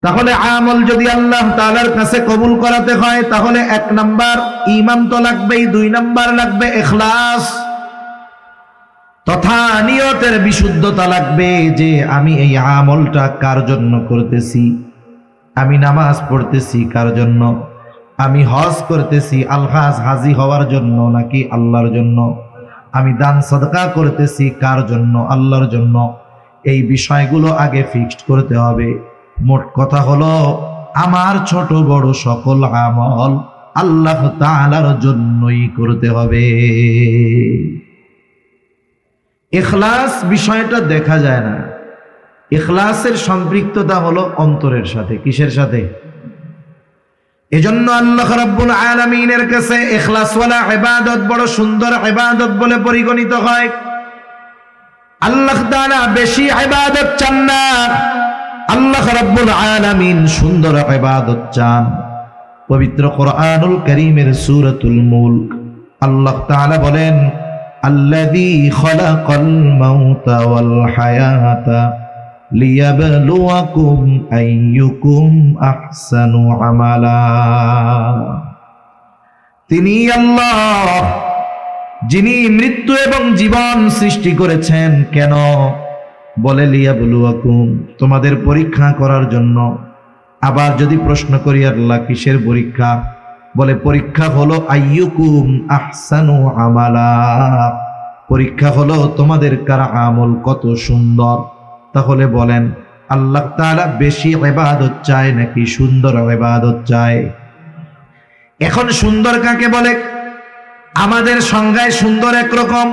তাহলে আমল যদি আল্লাহ তাআলার কাছে কবুল করাতে হয় তাহলে 1 নাম্বার ঈমান তো লাগবেই, 2 নাম্বার লাগবে ইখলাস তথা নিয়তের বিশুদ্ধতা লাগবে যে আমি এই আমলটা কার জন্য করতেছি। আমি নামাজ পড়তেছি কার জন্য, আমি হজ করতেছি আলহাজ হাজি হওয়ার জন্য নাকি আল্লাহর জন্য, আমি দান সাদকা করতেছি কার জন্য, আল্লাহর জন্য। এই বিষয়গুলো আগে ফিক্সড করতে হবে। মোট কথা হলো আমার ছোট বড় সকল আমল আল্লাহ তাআলার জন্যই করতে হবে। ইখলাস বিষয়টা দেখা যায় না। ইখলাসের সম্পৃক্ততা হলো অন্তরের সাথে। কিসের সাথে? এজন্য আল্লাহ রাব্বুল আলামিনের কাছে ইখলাসওয়ালা ইবাদত বড় সুন্দর ইবাদত বলে পরিগণিত হয়। আল্লাহ তাআলা বেশি ইবাদত চান না, আল্লাহ রাব্বুল আলামিন সুন্দর ইবাদত চান। পবিত্র কোরআনুল কারীমের সূরাতুল মুলক আল্লাহ তাআলা বলেন, আল্লাযী খালাকাল মাউতা ওয়াল হায়াতা লিয়াবলুয়াকুম আইয়ুকুম আহসানু আমালা। তিনি আল্লাহ যিনি মৃত্যু এবং জীবন সৃষ্টি করেছেন। কেন? বলে লিয়াবলুয়াকুম, তোমাদের পরীক্ষা করার জন্য। আবার যদি প্রশ্ন করি আল্লাহ কিসের পরীক্ষা? বলে পরীক্ষা হলো আইয়ুকুম আহসানু আমালা, পরীক্ষা হলো তোমাদের কার আমল কত সুন্দর। তাহলে বলেন আল্লাহ তাআলা বেশি ইবাদত চায় নাকি সুন্দর ইবাদত চায়? এখন সুন্দর কাকে বলে? আমাদের সংজ্ঞায় সুন্দর একরকম,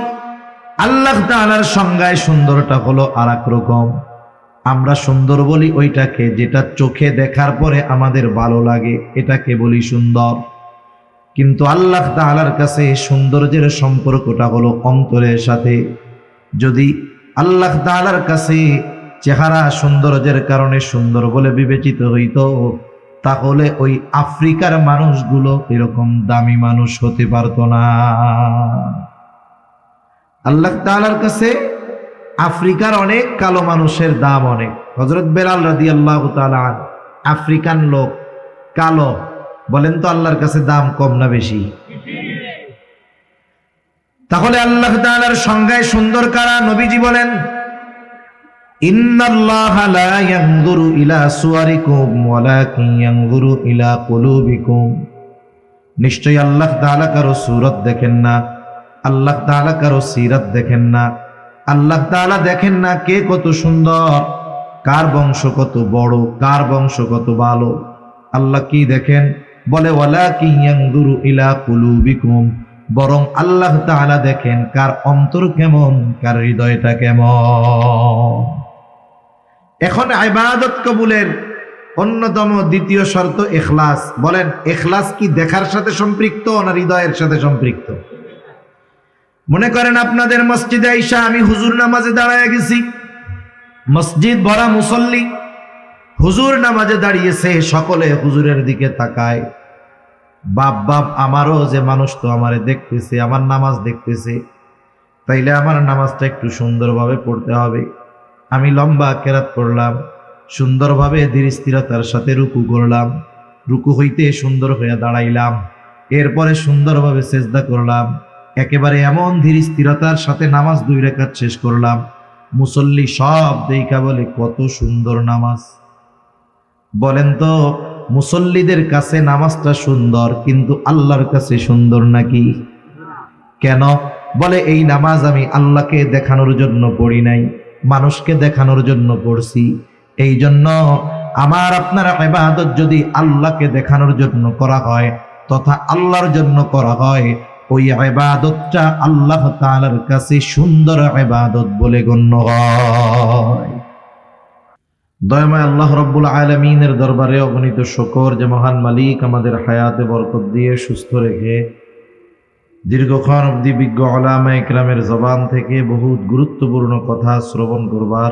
আল্লাহ তাআলার সংজ্ঞায় সুন্দরটা হলো আর এক রকম। আমরা সুন্দর বলি ওইটাকে যেটা চোখে দেখার পরে আমাদের ভালো লাগে, এটাকে বলি সুন্দর। কিন্তু আল্লাহ তাআলার কাছে সৌন্দর্যের সম্পর্কটা হলো অন্তরের সাথে। যদি আল্লাহ তাআলার কাছে চেহারা সৌন্দর্যের কারণে সুন্দর বলে বিবেচিত হইতো, তাহলে ওই আফ্রিকার মানুষগুলো এরকম দামি মানুষ হতে পারতো না। আল্লাহ তাআলার কাছে আফ্রিকার অনেক কালো মানুষের দাম অনেক। হযরত বেলাল রাদিয়াল্লাহু তাআলা আফ্রিকান লোক, কালো। বলেন তো আল্লাহর কাছে দাম কম না বেশি? তাহলে আল্লাহ তাআলার সংজ্ঞায় সুন্দর কারা? নবীজি বলেন, ইন্নাল্লাহা লা ইয়ানজুরু ইলা সুওয়ারিকুম ওয়ালাকিন ইয়ানজুরু ইলা কুলুবিকুম। নিশ্চয়ই আল্লাহ তাআলা কারো সূরত দেখেন না, আল্লাহ তাআলা কারো সিরাত দেখেন না। আল্লাহ তাআলা দেখেন না কে কত সুন্দর, কার বংশ কত বড়, কার বংশ কত ভালো। আল্লাহ কি দেখেন? বলে ওয়ালাকিন ইয়ানজুরু ইলা কুলুবিকুম, বরং আল্লাহ তাআলা দেখেন কার অন্তর কেমন, কার হৃদয়টা কেমন। এখন ইবাদত কবুলের অন্যতম দ্বিতীয় শর্ত ইখলাস। বলেন ইখলাস কি দেখার সাথে সম্পৃক্ত না হৃদয়ের সাথে সম্পৃক্ত? মনে করেন আপনাদের মসজিদে আইসা আমি হুজুর নামাজে দাঁড়ায় গেছি, মসজিদ ভরা মুসল্লি, হুজুর নামাজে দাঁড়িয়েছে, সকলে হুজুরের দিকে তাকায়। বাপ বাপ আমারও যে মানুষ তো আমারে দেখতেছে, আমার নামাজ দেখতেছে, তাইলে আমার নামাজটা একটু সুন্দরভাবে পড়তে হবে। আমি লম্বা কেরাত পড়লাম, সুন্দরভাবে ধীর স্থিরতার সাথে রুকু করলাম, রুকু হইতে সুন্দর হয়ে দাঁড়াইলাম, এরপরে সুন্দরভাবে সেজদা করলাম, একেবারে এমন ধীর স্থিরতার সাথে নামাজ 2 রাকাত শেষ করলাম। মুসল্লি সব দেখা বলে কত সুন্দর নামাজ। বলেন তো মুসল্লিদের কাছে নামাজটা সুন্দর, কিন্তু আল্লাহর কাছে সুন্দর নাকি? কেন? বলে এই নামাজ আমি আল্লাহকে দেখানোর জন্য পড়ি নাই, মানুষকে দেখানোর জন্য পড়ছি। এই জন্য আমার আপনার ইবাদত যদি আল্লাহকে দেখানোর জন্য করা হয় তথা আল্লাহর জন্য করা হয়, ওই ইবাদতটা আল্লাহ তাআলার কাছে সুন্দর ইবাদত বলে গণ্য হয়। দয়াময় আল্লাহ রাব্বুল আলামিনের দরবারে অগণিত শুকর যে মহান মালিক আমাদের হায়াতে বরকত দিয়ে সুস্থ রেখে দীর্ঘক্ষণ অবধি বিজ্ঞ উলামায়ে কেরামের জবান থেকে বহুত গুরুত্বপূর্ণ কথা শ্রবণ করবার,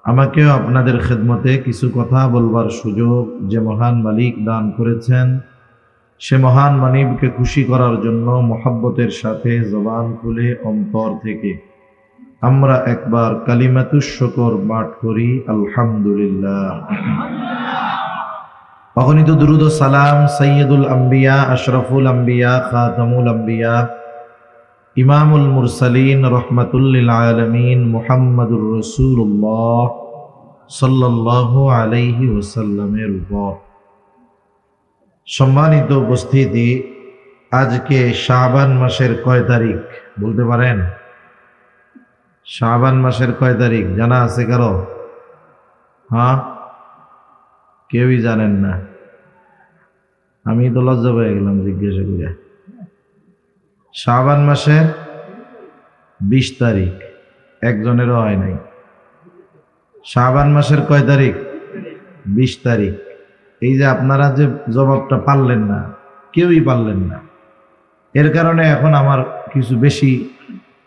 আমাকেও আপনাদের খেদমতে কিছু কথা বলবার সুযোগ যে মহান মালিক দান করেছেন, সে মহান মালিককে খুশি করার জন্য মহব্বতের সাথে জবান খুলে অন্তর থেকে আমরা একবার কালিমাতুশ শুকর পাঠ করি, আলহামদুলিল্লাহ। অগণিত দুরূদ ও সালাম সাইয়্যিদুল আম্বিয়া, আশরাফুল আম্বিয়া, খাতামুল আম্বিয়া, ইমামুল মুরসালিন, রহমাতুল লিল আলামিন মুহাম্মাদুর রাসূলুল্লাহ সাল্লাল্লাহু আলাইহি ওয়াসাল্লামের উপর। সম্মানিত উপস্থিতি, আজকে শাবান মাসের কয় তারিখ বলতে পারেন? শাবান মাসের কয় তারিখ জানা আছে কারো? হ্যাঁ, কেউই জানেন না। আমি তো লজ্জা পেয়ে গেলাম জিজ্ঞাসা করে। শাবান মাসের 20 তারিখ, একজনেরও হয় নাই। শাবান মাসের কয় তারিখ? 20 তারিখ। এই যে আপনারা যে জবাবটা পারলেন না, কেউই পারলেন না, এর কারণে এখন আমার কিছু বেশি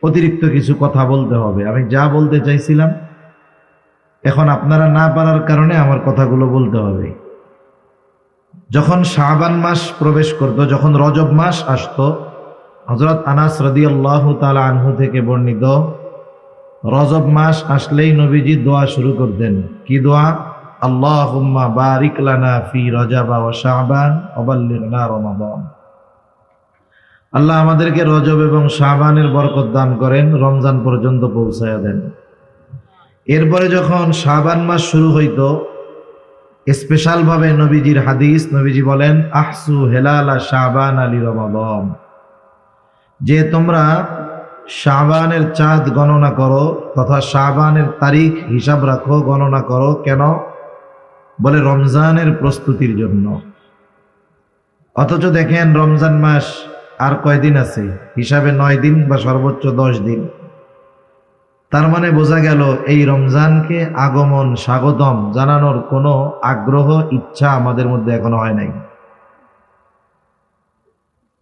অতিরিক্ত কিছু কথা বলতে হবে। আমি যা বলতে চাইছিলাম এখন আপনারা না পারার কারণে আমার কথাগুলো বলতে হবে। যখন শাবান মাস প্রবেশ করত, যখন রজব মাস আসতো, হযরত আনাস রাদিয়াল্লাহু তাআলা আনহু থেকে বর্ণিত, রজব মাস আসলেই নবীজি দোয়া শুরু করতেন। কি দোয়া? আল্লাহুম্মা বারিক লানা ফি রজব ওয়া শাবান ওয়া বাল্লিগনা রমাদান। আল্লাহ আমাদেরকে রজব এবং শাবানের বরকত দান করেন, রমজান পর্যন্ত পৌঁছায়া দেন। এরপরে যখন শাবান মাস শুরু হইতো, স্পেশাল ভাবে নবীজির হাদিস, নবীজি বলেন আহসু হেলালা শাবান আলী রমাদান, যে তোমরা শাবানের চাঁদ গণনা করো তথা শাবানের তারিখ হিসাব রাখো, গণনা করো। কেন? বলে রমজানের প্রস্তুতির জন্য। অথচ দেখেন রমজান মাস আর কয়দিন আছে? হিসাবে 9 দিন বা সর্বোচ্চ 10 দিন। তার মানে বোঝা গেল এই রমজানকে আগমন, স্বাগতম জানানোর কোনো আগ্রহ, ইচ্ছা আমাদের মধ্যে এখনো হয় নাই।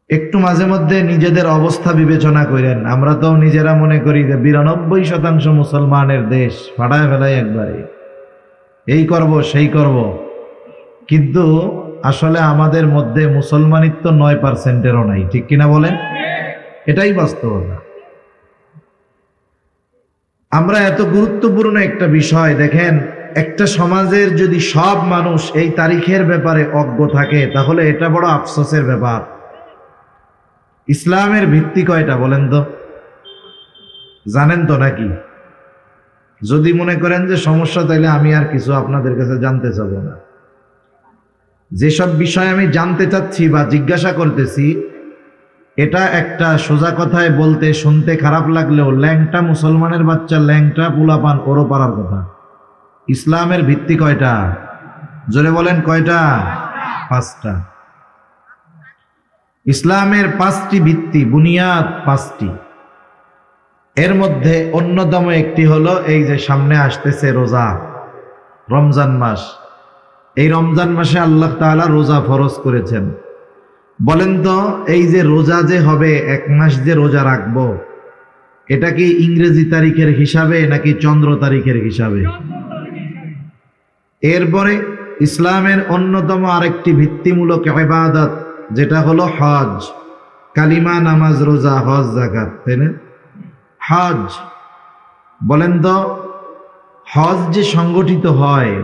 একটু মাঝে মধ্যে নিজেদের অবস্থা বিবেচনা করেন। আমরা তো নিজেরা মনে করি যে 92% মুসলমানের দেশ, ফাটায় ফেলাই একবারে, এই করব সেই করব, কিন্তু আসলে আমাদের মধ্যে মুসলমানিত্ব 9%-এরও নাই। ঠিক কিনা বলেন? এটাই বাস্তবতা। আমরা এত গুরুত্বপূর্ণ একটা বিষয় দেখেন, একটা সমাজের যদি সব মানুষ এই তারিখের ব্যাপারে অজ্ঞ থাকে তাহলে এটা বড় আফসোসের ব্যাপার। ইসলামের ভিত্তি কয়টা বলেন তো? জানেন তো নাকি? যদি মনে করেন যে সমস্যা, তাইলে আমি আর কিছু আপনাদের কাছে জানতে চাব না। যেসব বিষয় আমি জানতে চাচ্ছি বা জিজ্ঞাসা করতেছি, এটা একটা সোজা কথায় বলতে শুনতে খারাপ লাগলেও ল্যাংটা মুসলমানের বাচ্চা, ল্যাংটা পোলাপান, ওরও পারার কথা। ইসলামের ভিত্তি কয়টা? জোরে বলেন কয়টা? 5টা। ইসলামের 5টি ভিত্তি, বুনিয়াদ 5টি। এর মধ্যে অন্যতম একটি হলো এই যে সামনে আসতেছে রোজা, রমজান মাস। এই রমজান মাসে আল্লাহ তাআলা রোজা ফরজ করেছেন। বলেন তো, এই যে রোজা যে হবে, 1 মাস যে রোজা রাখবো, এটা কি ইংরেজি তারিখের হিসাবে নাকি চন্দ্র তারিখের হিসাবে? এরপরে ইসলামের অন্যতম আরেকটি ভিত্তিমূলক ইবাদত, যেটা হলো হজ। কালিমা, নামাজ, রোজা, হজ, যাকাত, তাই না? হজ। বলেন তো, হজ যে সংগঠিত হয়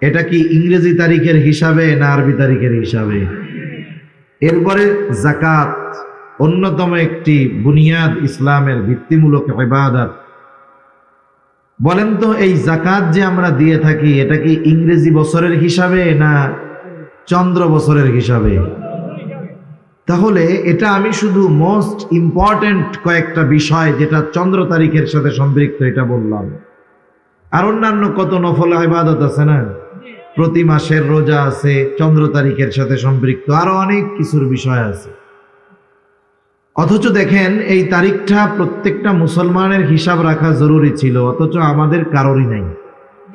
এটা কি ইংরেজি তারিখের হিসাবে না আরবি তারিখের হিসাবে? এরপরে যাকাত, অন্যতম একটি বুনিয়াদ, ইসলামের ভিত্তিমূলক ইবাদত। বলেন তো, এই যাকাত যে আমরা দিয়ে থাকি এটা কি ইংরেজি বছরের হিসাবে না চন্দ্র বছরের হিসাবে? তাহলে এটা আমি শুধু মোস্ট ইম্পর্টেন্ট কয়েকটা বিষয় যেটা চন্দ্র তারিখের সাথে সম্পৃক্ত এটা বললাম। আর অন্যান্য কত নফল ইবাদত আছে না, প্রতি মাসের রোজা আছে চন্দ্র তারিখের সাথে সম্পৃক্ত, আরো অনেক কিছুর বিষয় আছে। অথচ দেখেন এই তারিখটা প্রত্যেকটা মুসলমানের হিসাব রাখা জরুরি ছিল, অথচ আমাদের কারোরই নাই।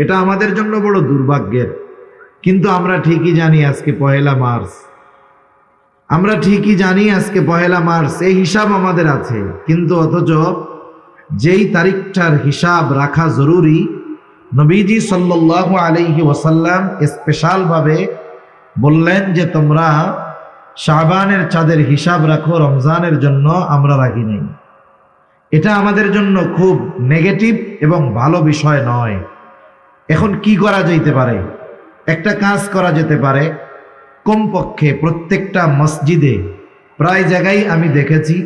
এটা আমাদের জন্য বড় দুর্ভাগ্যের। কিন্তু আমরা ঠিকই জানি আজকে 1 মার্চ, আমরা ঠিকই জানি আজকে 1 মার্চ, এই হিসাব আমাদের আছে। কিন্তু অথচ যেই তারিখটার হিসাব রাখা জরুরি, নবীজি সাল্লাল্লাহু আলাইহি ওয়াসাল্লাম স্পেশাল ভাবে বললেন যে তোমরা শাবানের চাঁদের হিসাব রাখো, রমজানের জন্য আমরা রাখি নাই। এটা আমাদের জন্য খুব নেগেটিভ এবং ভালো বিষয় নয়। এখন কি করা যেতে পারে? একটা কাজ করা যেতে পারে, কমপক্ষে প্রত্যেকটা মসজিদে প্রায় জায়গায় আমি দেখেছি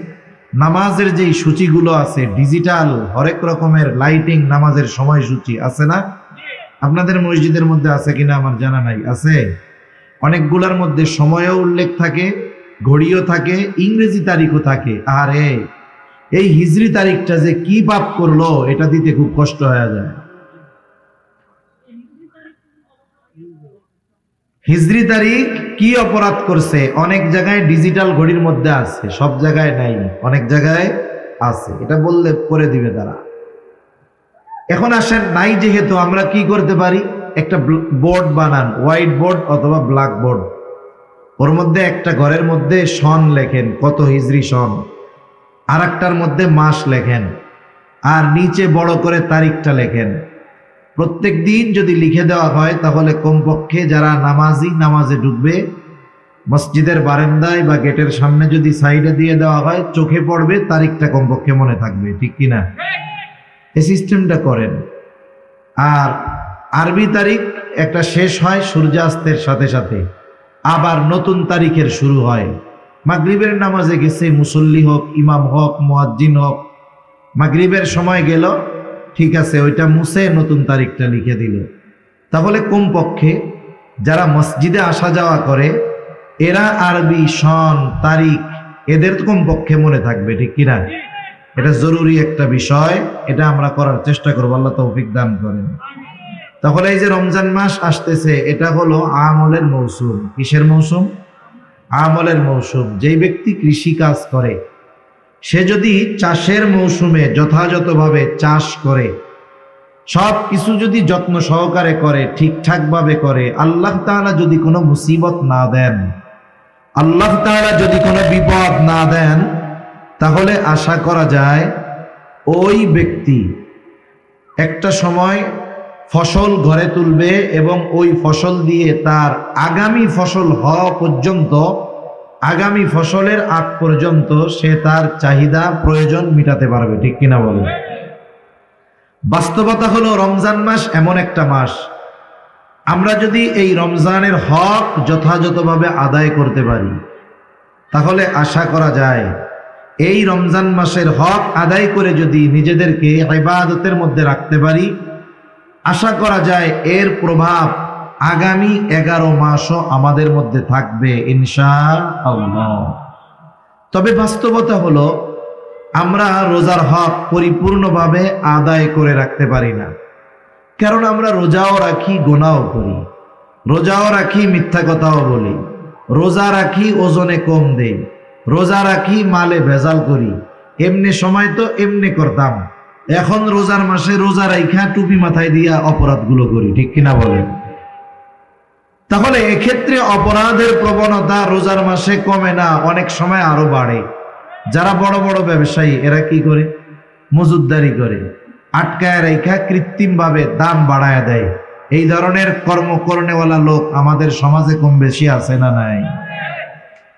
নামাজের যেই সূচিগুলো আছে, ডিজিটাল হরেক রকমের লাইটিং নামাজের সময়সূচি আছে না? আপনাদের মসজিদের মধ্যে আছে কিনা আমার জানা নাই। আছে, অনেকগুলোর মধ্যে সময়ও উল্লেখ থাকে, ঘড়িও থাকে, ইংরেজি তারিখও থাকে। আরে এই হিজরি তারিখটা যে কি পাপ করলো এটা দিতে খুব কষ্ট হয়ে যায়। হিজরি তারিখ কি অপরাধ করছে? অনেক জায়গায় ডিজিটাল ঘড়ির মধ্যে আছে, সব জায়গায় নাই, অনেক জায়গায় আছে। এটা বললে করে দিবে তারা। এখন আসেন, নাই যেহেতু আমরা কি করতে পারি? একটা বোর্ড বানান, হোয়াইট বোর্ড অথবা ব্ল্যাক বোর্ড। ওর মধ্যে একটা ঘরের মধ্যে সন লেখেন, কত হিজরি সন, আর একটার মধ্যে মাস লেখেন, আর নিচে বড় করে তারিখটা লেখেন। প্রত্যেক দিন যদি লিখে দেওয়া হয় তাহলে কমপক্ষে যারা নামাজি, নামাজে ঢুকবে, মসজিদের বারান্দায় বা গেটের সামনে যদি সাইডে দিয়ে দেওয়া হয়, চোখে পড়বে, তারিখটা কমপক্ষে মনে থাকবে। ঠিক কিনা? এই সিস্টেমটা করেন। আর আরবি তারিখ একটা শেষ হয় সূর্যাস্তের সাথে সাথে, আবার নতুন তারিখের শুরু হয়। মাগরিবের নামাজে গেছে, মুসল্লি হোক, ইমাম হোক, মুয়াজ্জিন হোক, মাগরিবের সময় গেল, ঠিক আছে, ওইটা মুছে নতুন তারিখটা লিখে দিল। তাহলে কমপক্ষে যারা মসজিদে আসা যাওয়া করে এরা আরবি সন তারিখ এদের তো কমপক্ষে মনে থাকবে। ঠিক কিনা? এটা জরুরি একটা বিষয়, এটা আমরা করার চেষ্টা করবো, আল্লাহ তৌফিক দান করেন। তাহলে এই যে রমজান মাস আসতেছে, এটা হলো আমলের মৌসুম। কিসের মৌসুম? আমলের মৌসুম। যেই ব্যক্তি কৃষি কাজ করে সে যদি চাষের মৌসুমে যথাযথভাবে চাষ করে, সব কিছু যদি যত্ন সহকারে করে, ঠিকঠাক ভাবে করে, আল্লাহ তাআলা যদি কোনো মুসিবত না দেন, আল্লাহ তাআলা যদি কোনো বিপদ না দেন, তাহলে আশা করা যায় ওই ব্যক্তি একটা সময় ফসল ঘরে তুলবে এবং ওই ফসল দিয়ে তার আগামী ফসল হওয়া পর্যন্ত, আগামী ফসলের আগ পর্যন্ত সে তার চাহিদা প্রয়োজন মিটাতে পারবে। ঠিক কিনা বলেন? বাস্তবতা হলো রমজান মাস এমন একটা মাস, আমরা যদি এই রমজানের হক যথাযথভাবে আদায় করতে পারি তাহলে আশা করা যায় এই রমজান মাসের হক আদায় করে যদি নিজেদেরকে ইবাদতের মধ্যে রাখতে পারি, আশা করা যায় এর প্রভাব আগামী 11 মাসও আমাদের মধ্যে থাকবে ইনশাআল্লাহ। তবে বাস্তবতা হলো আমরা রোজার হক পরিপূর্ণভাবে আদায় করে রাখতে পারি না, কারণ আমরা রোজাও রাখি, গুনাহও করি, রোজাও রাখি, মিথ্যা কথাও বলি, রোজা রাখি, ওজনে কম দেই, রোজা রাখি, মালে ভেজাল করি। এমনি সময় তো এমনি করতাম, এখন রোজার মাসে রোজা রাইখা টুপি মাথায় দিয়া অপরাধগুলো করি। ঠিক কিনা বলেন? তাহলে এক্ষেত্রে অপরাধের প্রবণতা রোজার মাসে কমে না, অনেক সময় আরো বাড়ে। যারা বড় বড় ব্যবসায়ী এরা কি করে? মজুদদারি করে, আটকায় রেখা কৃত্রিম ভাবে দাম বাড়ায় দেয়। এই ধরনের কর্ম করনেওয়ালা লোক আমাদের সমাজে কম বেশি আছে না নাই?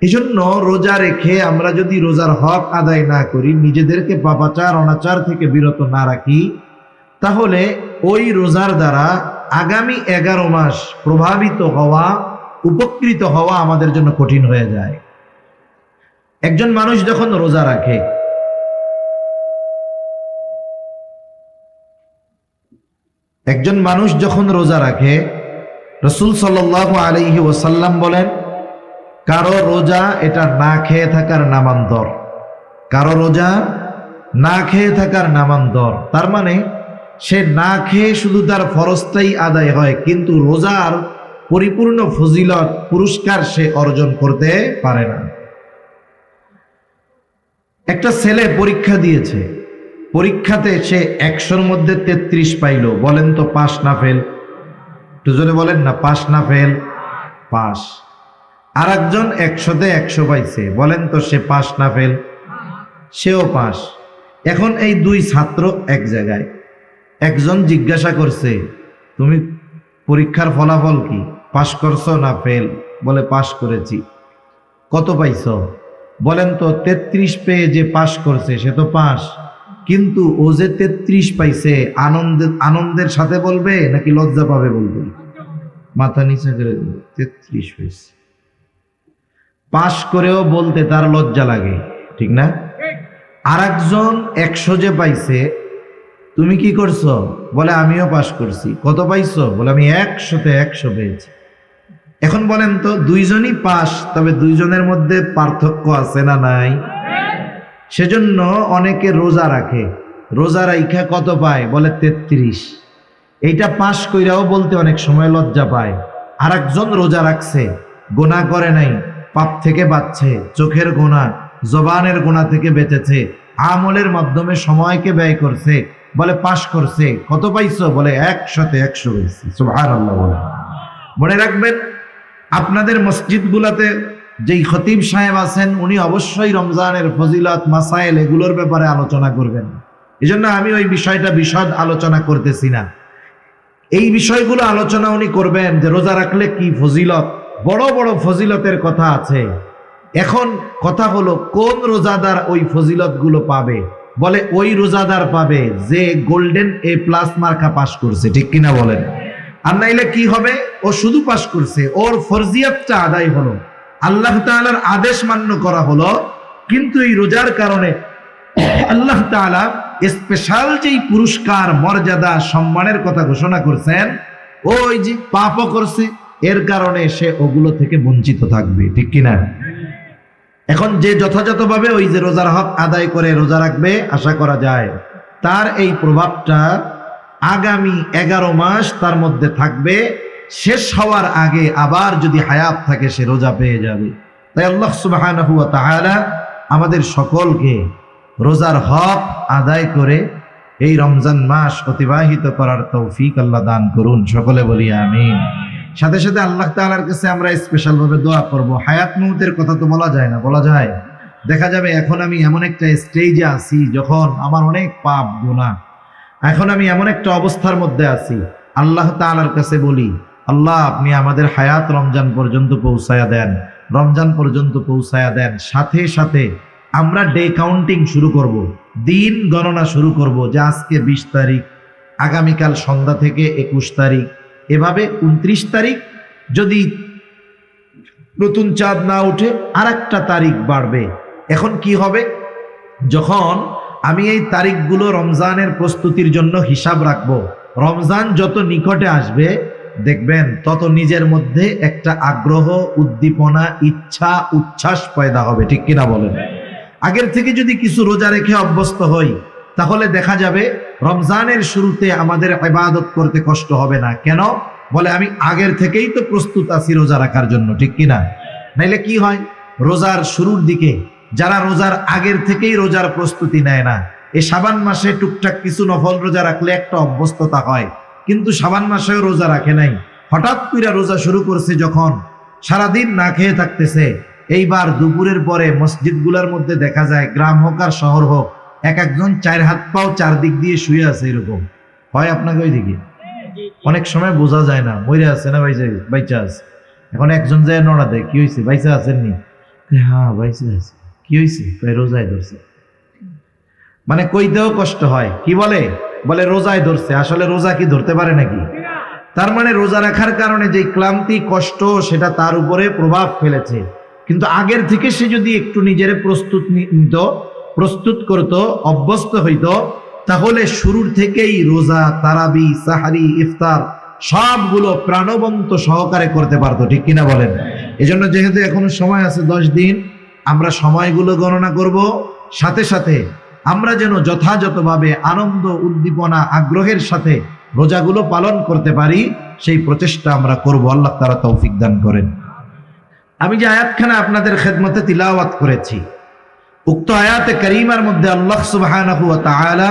এই জন্য রোজা রেখে আমরা যদি রোজার হক আদায় না করি, নিজেদেরকে পাপাচার অনাচার থেকে বিরত না রাখি, তাহলে ওই রোজার দ্বারা আগামী 11 মাস প্রভাবিত হওয়া, উপকৃত হওয়া আমাদের জন্য কঠিন হয়ে যায়। একজন মানুষ যখন রোজা রাখে, একজন মানুষ যখন রোজা রাখে, রাসূল সাল্লাল্লাহু আলাইহি ওয়াসাল্লাম বলেন, কারো রোজা এটা না খেয়ে থাকার নামান্তর, কারো রোজা না খেয়ে থাকার নামান্তর। তার মানে সে না খেয়ে শুধু তার ফরজটাই আদায় হয়, কিন্তু রোজার পরিপূর্ণ ফজিলত পুরস্কার সে অর্জন করতে পারে না। একটা ছেলে পরীক্ষা দিয়েছে, পরীক্ষাতে সে 100-র মধ্যে 33 পাইল, বলেন তো পাস না ফেল? দুজনে বলেন না, পাস না ফেল? পাস। আর একজন 100-তে 100 পাইছে, বলেন তো সে পাস না ফেল? সেও পাস। এখন এই দুই ছাত্র এক জায়গায়, একজন জিজ্ঞাসা করছে, তুমি পরীক্ষার ফলাফল কি, পাস করছো না ফেল? বলে পাস করেছি। কত পাইছো? বলেন তো 33 পেয়ে যে পাস করছে সে তো পাস, কিন্তু ও যে 33 পাইছে, আনন্দের সাথে বলবে নাকি লজ্জা পাবে বলবে? মাথা নিচে করে 33 পাইছে, পাশ করেও বলতে তার লজ্জা লাগে, ঠিক না? আর একজন 100 যে পাইছে, তুমি কি করছো? বলে আমিও পাশ করছি। কত পাইছো? বলে আমি 100-তে 100 পেয়েছি। এখন বলেন তো, দুইজনই পাশ, তবে দুইজনের মধ্যে পার্থক্য আছে না নাই? সেজন্য অনেকে রোজা রাখে, রোজা রাইখা কত পায়? বলে 33। এইটা পাশ কইরাও বলতে অনেক সময় লজ্জা পায়। আর একজন রোজা রাখছে, গোনা করে নাই, পাপ থেকে বাঁচছে, চোখের গোনা, জবানের গোনা থেকে বেঁচেছে, আমলের মাধ্যমে সময়কে ব্যয় করছে, বলে পাশ করছে। কত পাইছো? বলে 100-তে 100 হয়েছে। সুবহানাল্লাহ। বলে মনে রাখবেন, আপনাদের মসজিদগুলোতে যেই খতিব সাহেব আছেন, উনি অবশ্যই রমজানের ফজিলত, মাসাইল এগুলোর ব্যাপারে আলোচনা করবেন। এজন্য আমি ওই বিষয়টা বিশদ আলোচনা করতেছি না। এই বিষয়গুলো আলোচনা উনি করবেন যে রোজা রাখলে কি ফজিলত, বড় বড় ফজিলতের কথা আছে। এখন কথা হলো, কোন রোজাদার ওই ফজিলতগুলো পাবে? বলে ওই রোজাদার পাবে যে গোল্ডেন A+ মার্কা পাস করছে, ঠিক কিনা বলেন? আর নাইলে কি হবে? ও শুধু পাস করছে, ওর ফরজিয়াতটা আদায় হলো, আল্লাহ তাআলার আদেশ মান্য করা হলো, কিন্তু এই রোজার কারণে আল্লাহ তাআলা স্পেশাল যেই পুরস্কার, মর্যাদা, সম্মানের কথা ঘোষণা করছেন, ওই যে পাপও করছে, এর কারণে সে ওগুলো থেকে বঞ্চিত থাকবে, ঠিক কিনা? এখন যে যথাযথভাবে ওই যে রোজার হক আদায় করে রোজা রাখবে, আশা করা যায় তার এই প্রভাবটা আগামী 11 মাস তার মধ্যে থাকবে। শেষ হওয়ার আগে আবার যদি হায়াত থাকে, সে রোজা পেয়ে যাবে। তাই আল্লাহ সুবহানাহু ওয়া তাআলা আমাদের সকলকে রোজার হক আদায় করে এই রমজান মাস অতিবাহিত করার তৌফিক আল্লাহ দান করুন। সকলে বলি আমিন। সাথে সাথে আল্লাহ তাআলার কাছে আমরা স্পেশাল ভাবে দোয়া করব। হায়াত মউতের কথা তো বলা যায় না, বলা যায়? দেখা যাবে এখন আমি এমন একটা স্টেজে আছি, যখন আমার অনেক পাপ গুনাহ, এখন আমি এমন একটা অবস্থার মধ্যে আছি, আল্লাহ তাআলার কাছে বলি, আল্লাহ আপনি আমাদের হায়াত রমজান পর্যন্ত পৌঁছায়া দেন, রমজান পর্যন্ত পৌঁছায়া দেন। সাথে সাথে আমরা ডে কাউন্টিং শুরু করব, দিন গণনা শুরু করব, যে আজকে 20 তারিখ, আগামীকাল সন্ধ্যা থেকে 21 তারিখ, এভাবে 29 তারিখ যদি নতুন চাঁদ না উঠে আর একটা তারিখ বাড়বে। এখন কি হবে? যখন আমি এই তারিখগুলো রমজানের প্রস্তুতির জন্য হিসাব রাখবো, রমজান যত নিকটে আসবে দেখবেন তত নিজের মধ্যে একটা আগ্রহ, উদ্দীপনা, ইচ্ছা, উচ্ছ্বাস পয়দা হবে, ঠিক কিনা বলেন? আগের থেকে যদি কিছু রোজা রেখে অভ্যস্ত হই, তাহলে দেখা যাবে রমজানের শুরুতে আমাদের ইবাদত করতে কষ্ট হবে না। কেন? বলে আমি আগের থেকেই তো প্রস্তুত আছি রোজা রাখার জন্য, ঠিক কিনা? নাইলে কি হয়, রোজার শুরুর দিকে যারা রোজার আগের থেকেই রোজার প্রস্তুতি নেয় না, এই শাবান মাসে টুকটাক কিছু নফল রোজা রাখলে একটা অভ্যস্ততা হয়, কিন্তু শাবান মাসেও রোজা রাখে নাই, হঠাৎ করে রোজা শুরু করছে, যখন সারাদিন না খেয়ে থাকতেছে, এইবার দুপুরের পরে মসজিদগুলোর মধ্যে দেখা যায়, গ্রাম হোক আর শহর হোক, এক একজন 4 হাত পাও চারদিক দিয়ে শুয়ে আছে। এরকম হয় আপনাকে ওই দিকে? অনেক সময় বোঝা যায় না মরে আছে না বাইচা আছে। এখন একজন যায় নড়া দেয়, কি হয়েছে, বাইচা আছেননি? হ্যাঁ বাইচা আছে। কি হয়েছে? রোজায় ধরছে। মানে কইতেও কষ্ট হয়। কি বলে? বলে রোজায় ধরছে। আসলে রোজা কি ধরতে পারে নাকি? তার মানে রোজা রাখার কারণে যে ক্লান্তি, কষ্ট, সেটা তার উপরে প্রভাব ফেলেছে। কিন্তু আগের থেকে সে যদি একটু নিজের প্রস্তুত করত, অভ্যস্ত হইত, তাহলে শুরুর থেকেই রোজা, তারাবি, সাহারি, ইফতার সবগুলো প্রাণবন্ত সহকারে করতে পারতো, ঠিক কিনা বলেন? এজন্য যেহেতু এখনো সময় আছে 10 দিন, আমরা সময়গুলো গণনা করব, সাথে সাথে আমরা যেন যথাযথভাবে আনন্দ, উদ্দীপনা, আগ্রহের সাথে রোজাগুলো পালন করতে পারি, সেই প্রচেষ্টা আমরা করব। আল্লাহ তাআলা তৌফিক দান করেন। আমি যে আয়াতখানা আপনাদের খেদমতে তিলাওয়াত করেছি, উক্ত আয়াতে কারীমার মধ্যে আল্লাহ সুবহানাহু ওয়া তাআলা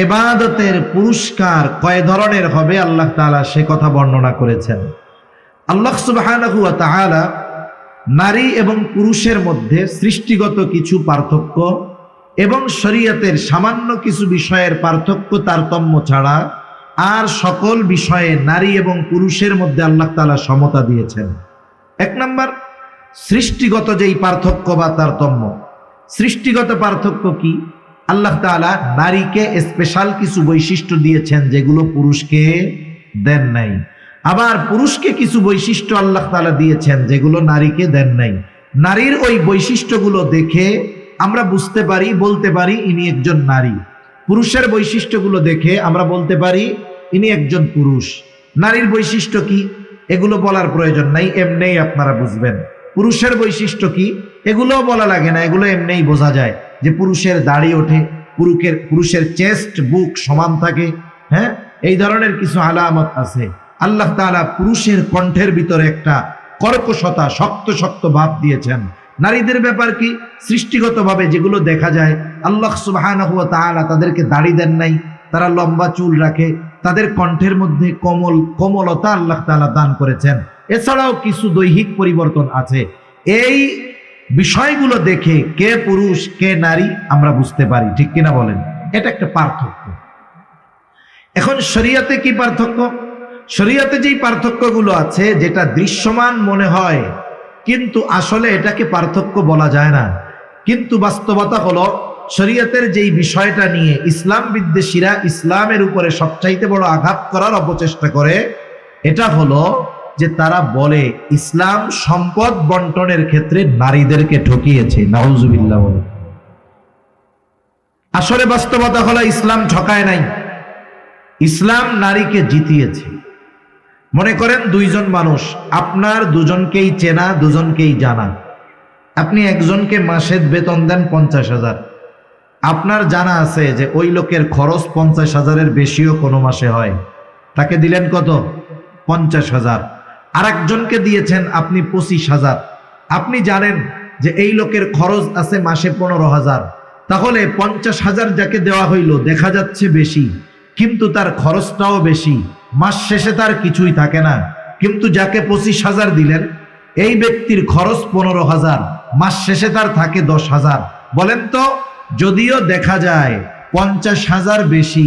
ইবাদতের পুরস্কার কয় ধরনের হবে আল্লাহ তাআলা সে কথা বর্ণনা করেছেন। আল্লাহ সুবহানাহু ওয়া তাআলা নারী এবং পুরুষের মধ্যে সৃষ্টিগত কিছু পার্থক্য এবং শরীয়তের সামান্য কিছু বিষয়ের পার্থক্য, তারতম্য ছাড়া আর সকল বিষয়ে নারী এবং পুরুষের মধ্যে আল্লাহ তাআলা সমতা দিয়েছেন। 1 নম্বর, সৃষ্টিগত যেই পার্থক্য বা তারতম্য। সৃষ্টিগত পার্থক্য কি? আল্লাহ তাআলা নারীকে স্পেশাল কিছু বৈশিষ্ট্য দিয়েছেন যেগুলো পুরুষকে দেন নাই, আবার পুরুষকে কিছু বৈশিষ্ট্য আল্লাহ তাআলা দিয়েছেন যেগুলো নারীকে দেন নাই। নারীর ওই বৈশিষ্ট্যগুলো দেখে আমরা বুঝতে পারি, বলতে পারি ইনি একজন নারী। পুরুষের বৈশিষ্ট্যগুলো দেখে আমরা বলতে পারি ইনি একজন পুরুষ। নারীর বৈশিষ্ট্য কি এগুলো বলার প্রয়োজন নাই, এমনিই আপনারা বুঝবেন। পুরুষের বৈশিষ্ট্য কি এগুলো বলা লাগে না, এগুলো এমনিই বোঝা যায় যে পুরুষের দাড়ি ওঠে, পুরুষের চেস্ট বুক সমান থাকে, হ্যাঁ, এই ধরনের কিছু আলামত আছে। আল্লাহ তাআলা পুরুষের কণ্ঠের ভিতরে একটা কর্কশতা, শক্ত শক্ত ভাব দিয়েছেন। নারীদের ব্যাপার কি সৃষ্টিগতভাবে যেগুলো দেখা যায়, আল্লাহ সুবহানাহু ওয়া তাআলা তাদেরকে দাড়ি দেন নাই, তারা লম্বা চুল রাখে, তাদের কণ্ঠের মধ্যে কোমলতা আল্লাহ তাআলা দান করেছেন। এছাড়াও কিছু দৈহিক পরিবর্তন আছে। এই বিষয়গুলো দেখে কে পুরুষ কে নারী আমরা বুঝতে পারি, ঠিক কিনা বলেন? এটা একটা পার্থক্য। এখন শরীয়তে কি পার্থক্য? শরীয়তে যেই পার্থক্যগুলো আছে, যেটা দৃশ্যমান মনে হয় কিন্তু আসলে এটাকে পার্থক্য বলা যায় না, কিন্তু বাস্তবতা হলো শরীয়তের যেই বিষয়টা নিয়ে ইসলাম বিদ্বেষীরা ইসলামের উপরে সবচাইতে বড় আঘাত করার অপচেষ্টা করে, এটা হলো যে তারা বলে ইসলাম সম্পদ বন্টনের ক্ষেত্রে নারীদেরকে ঠকিয়েছে। নাউজুবিল্লাহ বলে। আসলে বাস্তবতা হলো ইসলাম ঠকায় নাই, ইসলাম নারীকে জিতিয়েছে। মনে করেন দুইজন মানুষ, আপনার দুজনকেই চেনা, দুজনকেই জানা। আপনি একজনকে মাসের বেতন দেন 50,000, আপনার জানা আছে যে ওই লোকের খরচ 50,000-এর বেশিও কোনো মাসে হয়, তাকে দিলেন কত? 50,000। আরেকজনকে দিয়েছেন আপনি 25,000, আপনি জানেন যে এই লোকের খরচ আছে মাসে 15,000, তাহলে 50,000 যাকে দেওয়া হইল দেখা যাচ্ছে বেশি, কিন্তু তার খরচটাও বেশি, মাস শেষে তার কিছুই থাকে না। কিন্তু যাকে 25,000 দিলেন এই ব্যক্তির খরচ 15,000, মাস শেষে তার থাকে 10,000। বলেন তো, যদিও দেখা যায় 50,000 বেশি,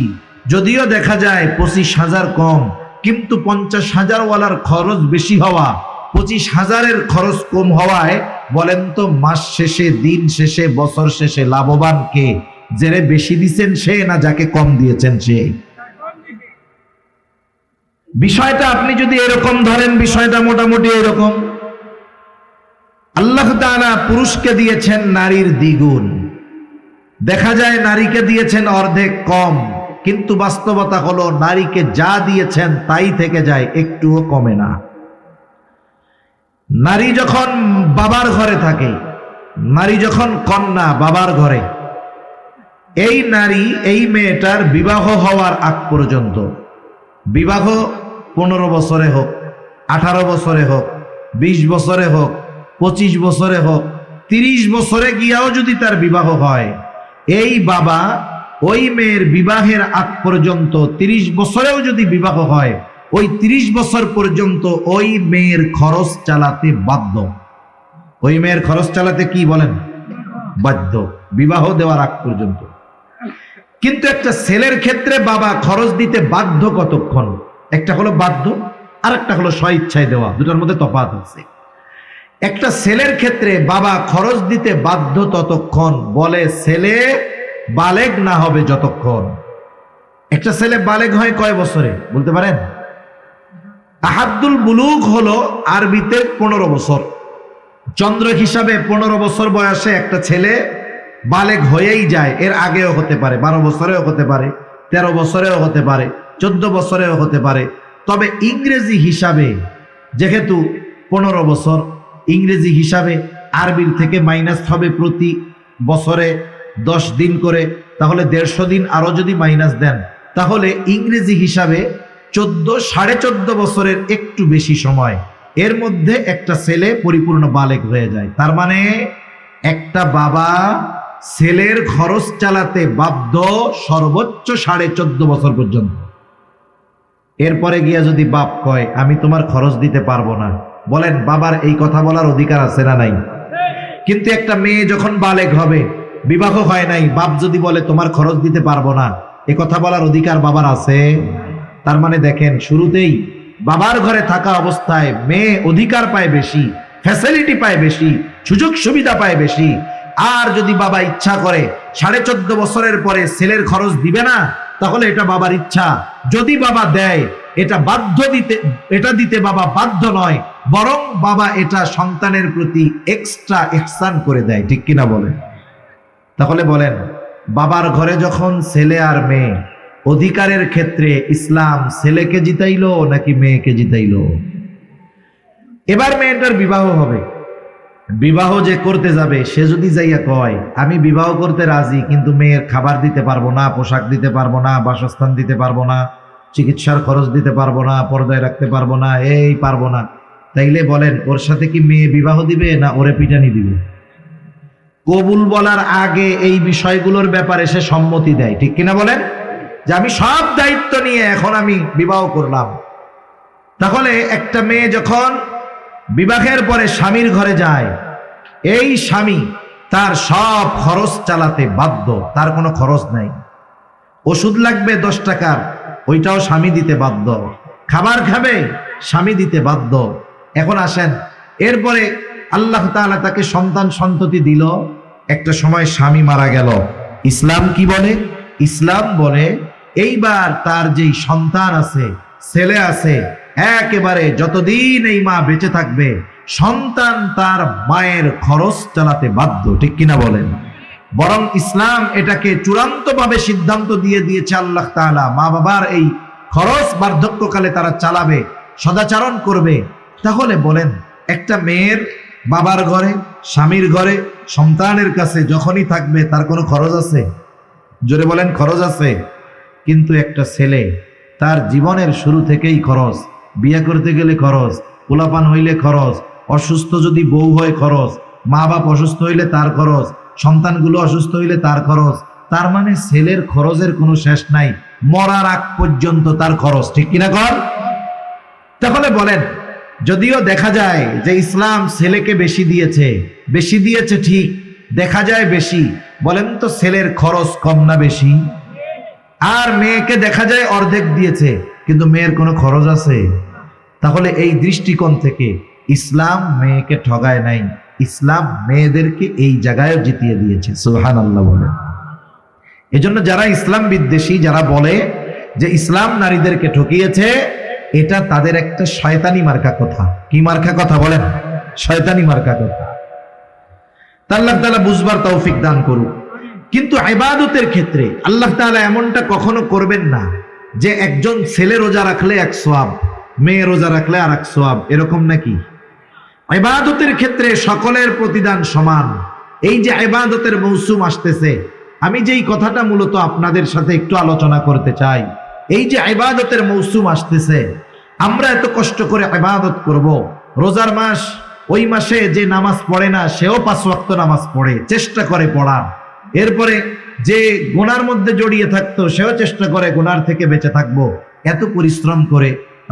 যদিও দেখা যায় 25,000 কম, কিন্তু 50,000 ওয়ালার খরচ বেশি হওয়া, 25,000-এর খরচ কম হওয়ায় বলেন তো মাস শেষে, দিন শেষে, বছর শেষে লাভবান কে? যারে বেশি দিচ্ছেন সে, না যাকে কম দিয়েছেন সে? বিষয়টা আপনি যদি এরকম ধরেন, বিষয়টা মোটামুটি এরকম। আল্লাহ তাআলা পুরুষকে দিয়েছেন নারীর দ্বিগুণ, দেখা যায় নারীকে দিয়েছেন অর্ধেক কম, কিন্তু বাস্তবতা হলো নারীকে যা দিয়েছেন তাই থেকে যায়, একটুও কমে না। নারী যখন বাবার ঘরে থাকে, নারী যখন কন্যা বাবার ঘরে, এই নারী, এই মেয়েটার বিবাহ হওয়ার আগ পর্যন্ত, বিবাহ 15 বছরে হোক, 18 বছরে হোক, 20 বছরে হোক, 25 বছরে হোক, 30 বছরে গিয়াও যদি তার বিবাহ হয়, এই বাবা ওই মেয়ের বিবাহের আগ পর্যন্ত, 30 বছরেও যদি বিবাহ হয়, ওই 30 বছর পর্যন্ত ওই মেয়ের খরচ চালাতে বাধ্য। ওই মেয়ের খরচ চালাতে কি বলেন? বাধ্য, বিবাহ দেওয়ার আগ পর্যন্ত। কিন্তু একটা ছেলের ক্ষেত্রে বাবা খরচ দিতে বাধ্য কতক্ষণ? একটা হলো বাধ্য, আর একটা হলো স্বইচ্ছায় দেওয়া, দুটার মধ্যে তফাৎ আছে। একটা ছেলের ক্ষেত্রে বাবা খরচ দিতে বাধ্য ততক্ষণ, বলে ছেলে বালেগ না হবে যতক্ষণ। একটা ছেলে বালেগ হয় কয় বছরে বলতে পারেন? আহাদ্দুল বুলুগ হলো আরবিতে 15 বছর। চন্দ্র হিসাবে 15 বছর বয়সে একটা ছেলে বালেগ হয়েই যায়। এর আগেও হতে পারে, 12 বছরেও হতে পারে, 13 বছরেও হতে পারে, 14 বছরেও হতে পারে। তবে ইংরেজি হিসাবে যেহেতু 15 বছর, ইংরেজি হিসাবে আরবির থেকে মাইনাস হবে প্রতি বছরে 10 দিন করে, তাহলে 150 দিন আরো যদি মাইনাস দেন, তাহলে ইংরেজি হিসাবে 14.5 বছরের একটু বেশি সময়, এর মধ্যে একটা ছেলে পরিপূর্ণ বালেগ হয়ে যায়। তার মানে একটা বাবা ছেলের খরচ চালাতে বাধ্য সর্বোচ্চ 14.5 বছর পর্যন্ত। এরপরে গিয়া যদি বাপ কয় আমি তোমার খরচ দিতে পারবো না, বলেন বাবার এই কথা বলার অধিকার আছে না নাই? কিন্তু একটা মেয়ে যখন বালেগ হবে, বিবাহ হয় নাই, বাপ যদি বলে তোমার খরচ দিতে পারবো না, এ কথা বলার অধিকার বাবার আছে? তার মানে দেখেন, শুরুতেই বাবার ঘরে থাকা অবস্থায় মেয়ে অধিকার পায় বেশি, ফ্যাসিলিটি পায় বেশি, সুযোগ সুবিধা পায় বেশি। আর যদি বাবা ইচ্ছা করে 14.5 বছরের পরে ছেলের খরচ দিবে না, তাহলে এটা বাবার ইচ্ছা। যদি বাবা দেয়, এটা দিতে বাবা বাধ্য নয়, বরং বাবা এটা সন্তানের প্রতি এক্সট্রা ইহসান করে দেয়। ঠিক কিনা বলেন? তাহলে বলেন, বাবার ঘরে যখন ছেলে আর মেয়ে, অধিকারের ক্ষেত্রে ইসলাম ছেলেকে জিতাইলো নাকি মেয়েকে জিতাইলো? এবার মেয়েটার বিবাহ হবে, বিবাহ যে করতে যাবে সে যদি যাইয়া কয় আমি বিবাহ করতে রাজি, কিন্তু মেয়ের খাবার দিতে পারবো না, পোশাক দিতে পারবো না, বাসস্থান দিতে পারবো না, চিকিৎসার খরচ দিতে পারবো না, পর্দায় রাখতে পারবো না, এই পারবো না, তাইলে বলেন ওর সাথে কি মেয়ে বিবাহ দিবে না ওরে পিটানি দিবে? কবুল বলার আগে এই বিষয়গুলোর ব্যাপারে সে সম্মতি দেয়। ঠিক কিনা বলেন? যে আমি সব দায়িত্ব নিয়ে এখন আমি বিবাহ করলাম। তাহলে একটা মেয়ে যখন বিবাহের পরে স্বামীর ঘরে যায়, এই স্বামী তার সব খরচ চালাতে বাধ্য, তার কোনো খরচ নাই। ওষুধ লাগবে 10 টাকার, ওইটাও স্বামী দিতে বাধ্য। খাবার খাবে, স্বামী দিতে বাধ্য। এখন আসেন, এরপরে আল্লাহ তাআলা তাকে সন্তান সন্ততি দিল, একটা সময় স্বামী মারা গেল। ইসলাম কি বলে? ইসলাম বলে এইবার তার যেই সন্তান আছে, ছেলে আছে, একেবারে যতদিন এই মা বেঁচে থাকবে সন্তান তার মায়ের খরচ চালাতে বাধ্য। ঠিক কিনা বলেন? বরং ইসলাম এটাকে চূড়ান্তভাবে সিদ্ধান্ত দিয়ে দিয়েছে আল্লাহ তাআলা, মা বাবার এই খরচ বার্ধক্যকালে তারা চালাবে, সদাচরণ করবে। তাহলে বলেন, একটা মেয়ের বাবার ঘরে, স্বামীর ঘরে, সন্তানের কাছে যখনই থাকবে তার কোনো খরচ আছে? জোরে বলেন, খরচ আছে। কিন্তু একটা ছেলে, তার জীবনের শুরু থেকেই খরচ, বিয়ে করতে গেলে খরচ, পোলাপান হইলে খরচ, অসুস্থ যদি বউ হয় খরচ, মা বাপ অসুস্থ হইলে তার খরচ, সন্তানগুলো অসুস্থ হইলে তার খরচ। তার মানে ছেলের খরচের কোনো শেষ নাই, মরার আগ পর্যন্ত তার খরচ। ঠিক কিনা কর? তাহলে বলেন, যদিও দেখা যায় যে ইসলাম ছেলেকে বেশি দিয়েছে ঠিক, দেখা যায় বেশি, বলেন তো ছেলের খরচ কম না বেশি? আর মেয়েকে দেখা যায় অর্ধেক দিয়েছে, কিন্তু মেয়ের কোনো খরচ আছে? তাহলে এই দৃষ্টিকোণ থেকে ইসলাম মেয়েকে ঠগায় নাই, ইসলাম মেয়েদেরকে এই জায়গায় জিতিয়ে দিয়েছে। সুবহানাল্লাহ বলেন। এজন্য যারা ইসলাম বিদ্বেষী, যারা বলে যে ইসলাম নারীদেরকে ঠকিয়েছে, এটা তাদের একটা শয়তানি মার্কা কথা। কি মার্কা কথা বলেন? শয়তানি মার্কা কথা। আল্লাহ তাআলা বুঝবার তৌফিক দান করুক। কিন্তু ইবাদতের ক্ষেত্রে আল্লাহ তাআলা এমনটা কখনো করবেন না যে একজন ছেলে রোজা রাখলে 1 সওয়াব, মেয়ে রোজা রাখলে আর 1 সওয়াব, এরকম নাকি? ইবাদতের ক্ষেত্রে সকলের প্রতিদান সমান। এই যে ইবাদতের মৌসুম আসতেছে, আমি যেই কথাটা মূলত আপনাদের সাথে একটু আলোচনা করতে চাই, এই যে ইবাদতের মৌসুম আসতেছে, আমরা এত কষ্ট করে ইবাদত করব, রোজার মাস, ওই মাসে যে নামাজ পড়ে না সেও 5 ওয়াক্ত নামাজ পড়ে, চেষ্টা করে পড়ার। এরপরে যে গুনার মধ্যে জড়িয়ে থাকতো সেও চেষ্টা করে গুনার থেকে বেঁচে থাকবো। এত পরিশ্রম করে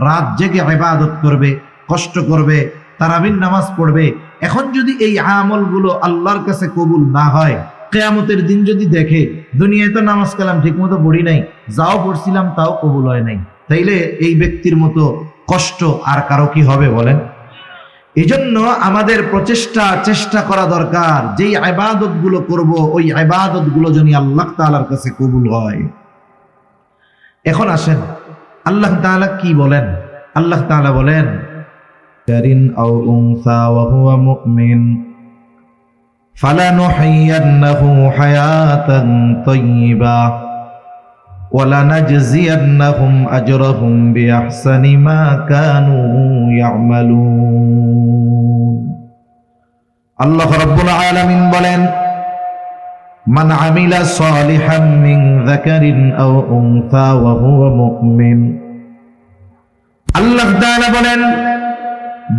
রাত জেগে ইবাদত করবে, কষ্ট করবে, তারাবির নামাজ পড়বে। এখন যদি এই আমলগুলো আল্লাহর কাছে কবুল না হয়, কিয়ামতের দিন যদি দেখে দুনিয়ায় তো নামাজ কালাম ঠিক মতো পড়ি নাই, যাও পড়ছিলাম তাও কবুল হয় নাই, তাইলে এই ব্যক্তির মতো কষ্ট আর কারো কি হবে বলেন? এজন্য আমাদের চেষ্টা করা দরকার, যেই ইবাদত গুলো করব ওই ইবাদত গুলো যেন আল্লাহ তাআলার কাছে কবুল হয়। এখন আসেন, আল্লাহ তাআলা কি বলেন? আল্লাহ তাআলা বলেন, কারিন আও উনসা ওয়া হুয়া মুমিন ফালানুহিয়ান্নাহু হায়াতান তাইয়্যিবা ওয়ালানাজজিয়ান্নাহুম আজরাহুম বিআহসানি মা কানু ইয়ামালুন। আল্লাহ রাব্বুল আলামিন বলেন, মান আমিলা সালিহাম মিন যাকারিন আও উনসা ওয়া হুয়া মুমিন। আল্লাহ তাআলা বলেন,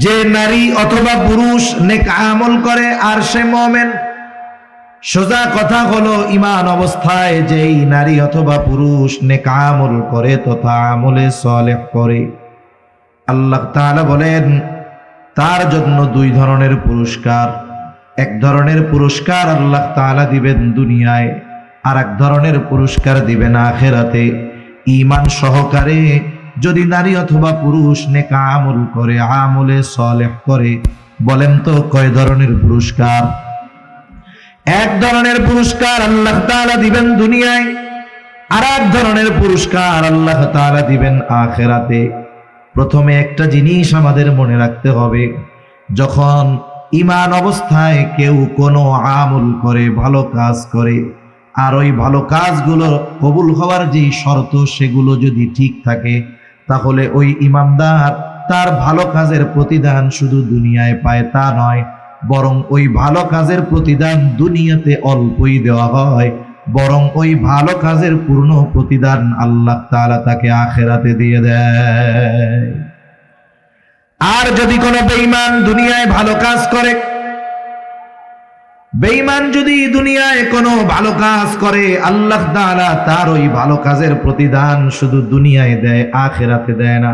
যে নারী অথবা পুরুষ নেক আমল করে আর সে মুমিন। সোজা কথা হলো, ঈমান অবস্থায় যেই নারী অথবা পুরুষ নেক আমল করে তথা আমলে সালেহ করে, আল্লাহ তাআলা বলেন তার জন্য 2 ধরনের পুরস্কার। এক ধরনের পুরস্কার আল্লাহ তাআলা দিবেন দুনিয়ায়, আর এক ধরনের পুরস্কার দিবেন আখিরাতে। ঈমান সহকারে যদি নারী অথবা পুরুষ নেক আমল করে, আমলে সালেহ করে, বলেন তো কয় ধরনের পুরস্কার? এক ধরনের পুরস্কার আল্লাহ তাআলা দিবেন দুনিয়ায়, আর এক ধরনের পুরস্কার আল্লাহ তাআলা দিবেন আখিরাতে। প্রথমে একটা জিনিস আমাদের মনে রাখতে হবে, যখন ঈমান অবস্থায় কেউ কোনো আমল করে, ভালো কাজ করে, আর ওই ভালো কাজগুলো কবুল হওয়ার যে শর্ত সেগুলো যদি ঠিক থাকে, তাহলে ওই ঈমানদার তার ভালো কাজের প্রতিদান শুধু দুনিয়ায় পায় তা নয়, বরং ওই ভালো কাজের প্রতিদান দুনিয়াতে অল্পই দেওয়া হয়, বরং ওই ভালো কাজের পূর্ণ প্রতিদান আল্লাহ তাআলা তাকে আখিরাতে দিয়ে দেয়। আর যদি কোনো বেঈমান দুনিয়ায় ভালো কাজ করে, বেঈমান যদি দুনিয়ায় কোনো ভালো কাজ করে, আল্লাহ তাআলা তার ওই ভালো কাজের প্রতিদান শুধু দুনিয়ায় দেয়, আখিরাতে দেয় না।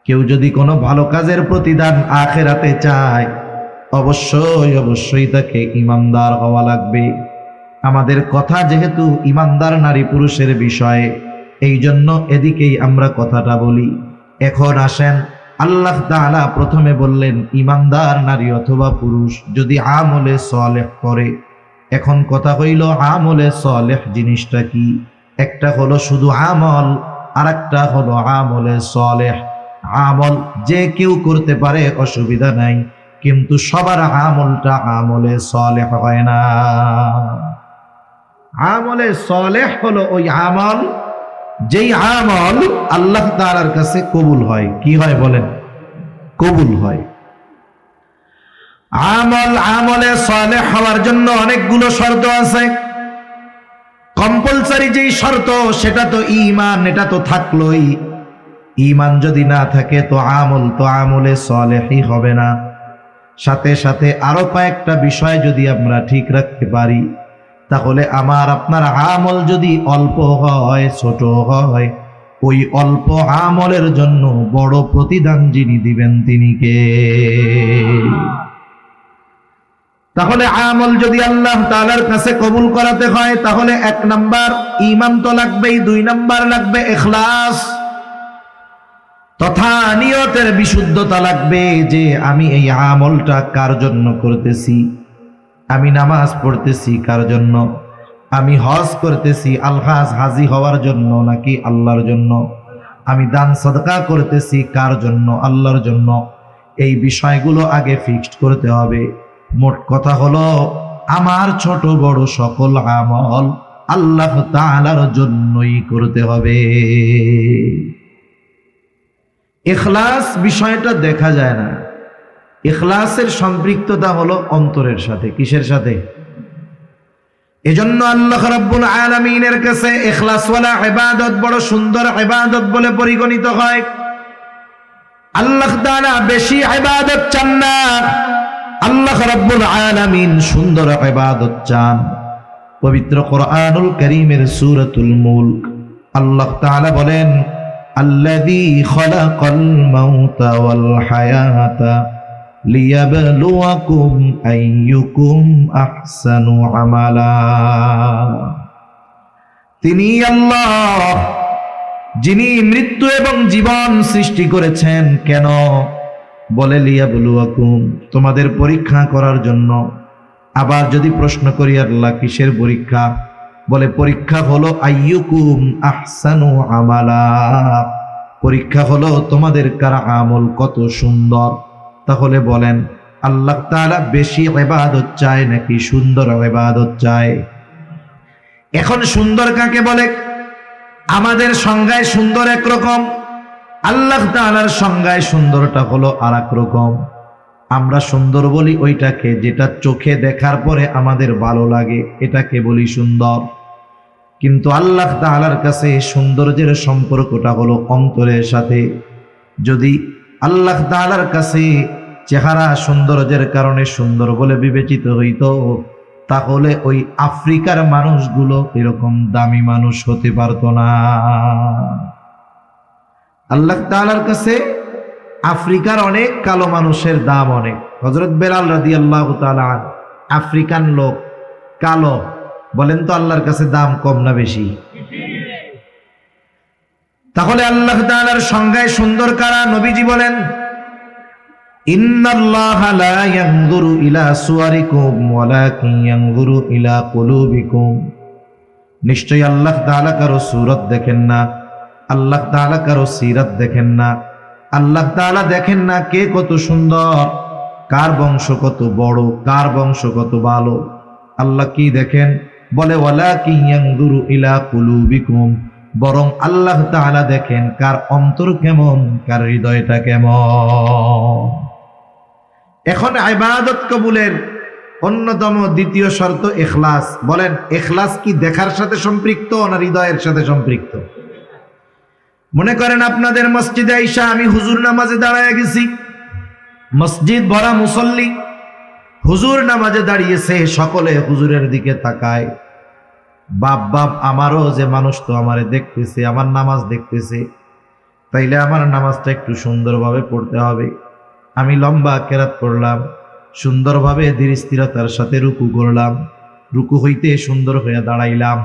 কেউ যদি কোনো ভালো কাজের প্রতিদান আখিরাতে চায়, অবশ্যই অবশ্যই তাকে ঈমানদার হওয়া লাগবে। আমাদের কথা যেহেতু ঈমানদার নারী পুরুষের বিষয়ে, এই জন্য এদিকেই আমরা কথাটা বলি। এখন আসেন, আল্লাহ তাআলা প্রথমে বললেন ঈমানদার নারী অথবা পুরুষ যদি আমলে সালেহ করে। এখন কথা হইল আমলে সালেহ জিনিসটা কি? একটা হলো শুধু আমল, আর একটা হলো আমলে সালেহ। আমল যে কেউ করতে পারে, অসুবিধা নাই, কিন্তু সবার আমলটা আমলে সালেহ হয় না। আমলে সালেহ হলো ওই আমল যেই আমল আল্লাহ তাআলার কাছে কবুল হয়। কি হয় বলেন? কবুল হয়। আমলে সালেহ হওয়ার জন্য অনেকগুলো শর্ত আছে। কম্পালসারি যেই শর্ত সেটা তো ঈমান, এটা তো থাকলোই। ঈমান যদি না থাকে তো আমলে সালেহই হবে না। সাথে সাথে আরো কয়েকটা বিষয় যদি আমরা ঠিক রাখতে পারি, তাহলে আমার আপনার আমল যদি অল্প হয়, ছোট হয়, ওই অল্প আমলের জন্য বড় প্রতিদান যিনি দিবেন তিনি কে? তাহলে আমল যদি আল্লাহ তাআলার কাছে কবুল করাতে হয়, তাহলে 1 নাম্বার ঈমান তো লাগবেই, 2 নাম্বার লাগবে ইখলাস, তথা নিয়তের বিশুদ্ধতা লাগবে যে আমি এই আমলটা কার জন্য করতেছি। আমি নামাজ পড়তেছি কার জন্য? আমি হজ করতেছি হাজি হওয়ার জন্য নাকি আল্লাহর জন্য? আমি দান সাদকা করতেছি কার জন্য? আল্লাহর জন্য। এই বিষয়গুলো আগে ফিক্সড করতে হবে। মোট কথা হলো আমার ছোট বড় সকল আমল আল্লাহ তাআলার জন্যই করতে হবে। ইখলাস বিষয়টা দেখা যায় না। ইখলাসের সম্পৃক্ততা হলো অন্তরের সাথে। কিসের সাথে? এজন্য আল্লাহ রাব্বুল আলামিনের কাছে ইখলাসওয়ালা ইবাদত বড় সুন্দর ইবাদত বলে পরিগণিত হয়। আল্লাহ তাআলা বেশি ইবাদত চান না, আল্লাহ রাব্বুল আলামিন সুন্দর ইবাদত চান। পবিত্র কোরআনুল কারীমের সূরাতুল মুলক আল্লাহ তাআলা বলেন, আল্লাযী খালাকাল মাউতা ওয়াল হায়াতা লিয়াবলুয়াকুম আইয়ুকুম আহসানু আমালা। তিনি আল্লাহ যিনি মৃত্যু এবং জীবন সৃষ্টি করেছেন। কেন? বলে লিয়াবলুয়াকুম, তোমাদের পরীক্ষা করার জন্য। আবার যদি প্রশ্ন করি আল্লাহ কিসের পরীক্ষা? বলে পরীক্ষা হলো আইয়ুকুম আহসানু আমালা, পরীক্ষা হলো তোমাদের কার আমল কত সুন্দর। তাহলে বলেন আল্লাহ তাআলা বেশি ইবাদত চায় নাকি সুন্দর ইবাদত চায়? এখন সুন্দর কাকে বলে? আমাদের সংজ্ঞায় সুন্দর একরকম, আল্লাহ তাআলার সংজ্ঞায় সুন্দরটা হলো আর এক রকম। আমরা সুন্দর বলি ওইটাকে যেটা চোখে দেখার পরে আমাদের ভালো লাগে, এটাকে বলি সুন্দর। কিন্তু আল্লাহ তাআলার কাছে সৌন্দর্যের সম্পর্কটা হলো অন্তরের সাথে। যদি আল্লাহ তাআলার কাছে চেহারা সৌন্দর্যের কারণে সুন্দর বলে বিবেচিত হইত, তাহলে ওই আফ্রিকার মানুষগুলো এরকম দামি মানুষ হতে পারত না। আল্লাহ তাআলার কাছে আফ্রিকার অনেক কালো মানুষের দাম অনেক। হযরত বেলাল রাদিয়াল্লাহু তাআলা আফ্রিকান লোক, কালো, বলেন তো আল্লাহর কাছে দাম কম না বেশি? তাহলে আল্লাহ তাআলার সংজ্ঞায় সুন্দর কারা? নবীজি বলেন ইন্নাল্লাহা লা ইয়ানজুরু ইলা সুওয়ারিকুম ওয়ালাকিন ইয়ানজুরু ইলা কুলুবিকুম। নিশ্চয়ই আল্লাহ তাআলা কারো সূরত দেখেন না, আল্লাহ তাআলা কারো সিরাত দেখেন না। আল্লাহ তাআলা দেখেন না কে কত সুন্দর, কার বংশ কত বড়, কার বংশ কত ভালো। আল্লাহ কি দেখেন? বলে ওয়ালাকিন ইয়ানজুরু ইলা কুলুবিকুম, বরং আল্লাহ তাআলা দেখেন কার অন্তর কেমন, কার হৃদয়টা কেমন। এখন ইবাদত কবুলের অন্যতম দ্বিতীয় শর্ত ইখলাস। বলেন, ইখলাস কি দেখার সাথে সম্পৃক্ত না হৃদয়ের সাথে সম্পৃক্ত? মনে করেন আপনাদের মসজিদে আইসা আমি হুজুর নামাজে দাঁড়ায় গেছি, মসজিদ ভরা মুসল্লি, হুজুর নামাজে দাঁড়িয়েছে, সকলে হুজুরের দিকে তাকায়। বাপ বাপ আমারও যে মানুষ তো আমারে দেখতেছে, আমার নামাজ দেখতেছে, তাইলে আমার নামাজটা একটু সুন্দরভাবে পড়তে হবে। আমি লম্বা কেরাত পড়লাম, সুন্দরভাবে ধীর স্থিরতার সাথে রুকু করলাম, রুকু হইতে সুন্দর হয়ে দাঁড়াইলাম,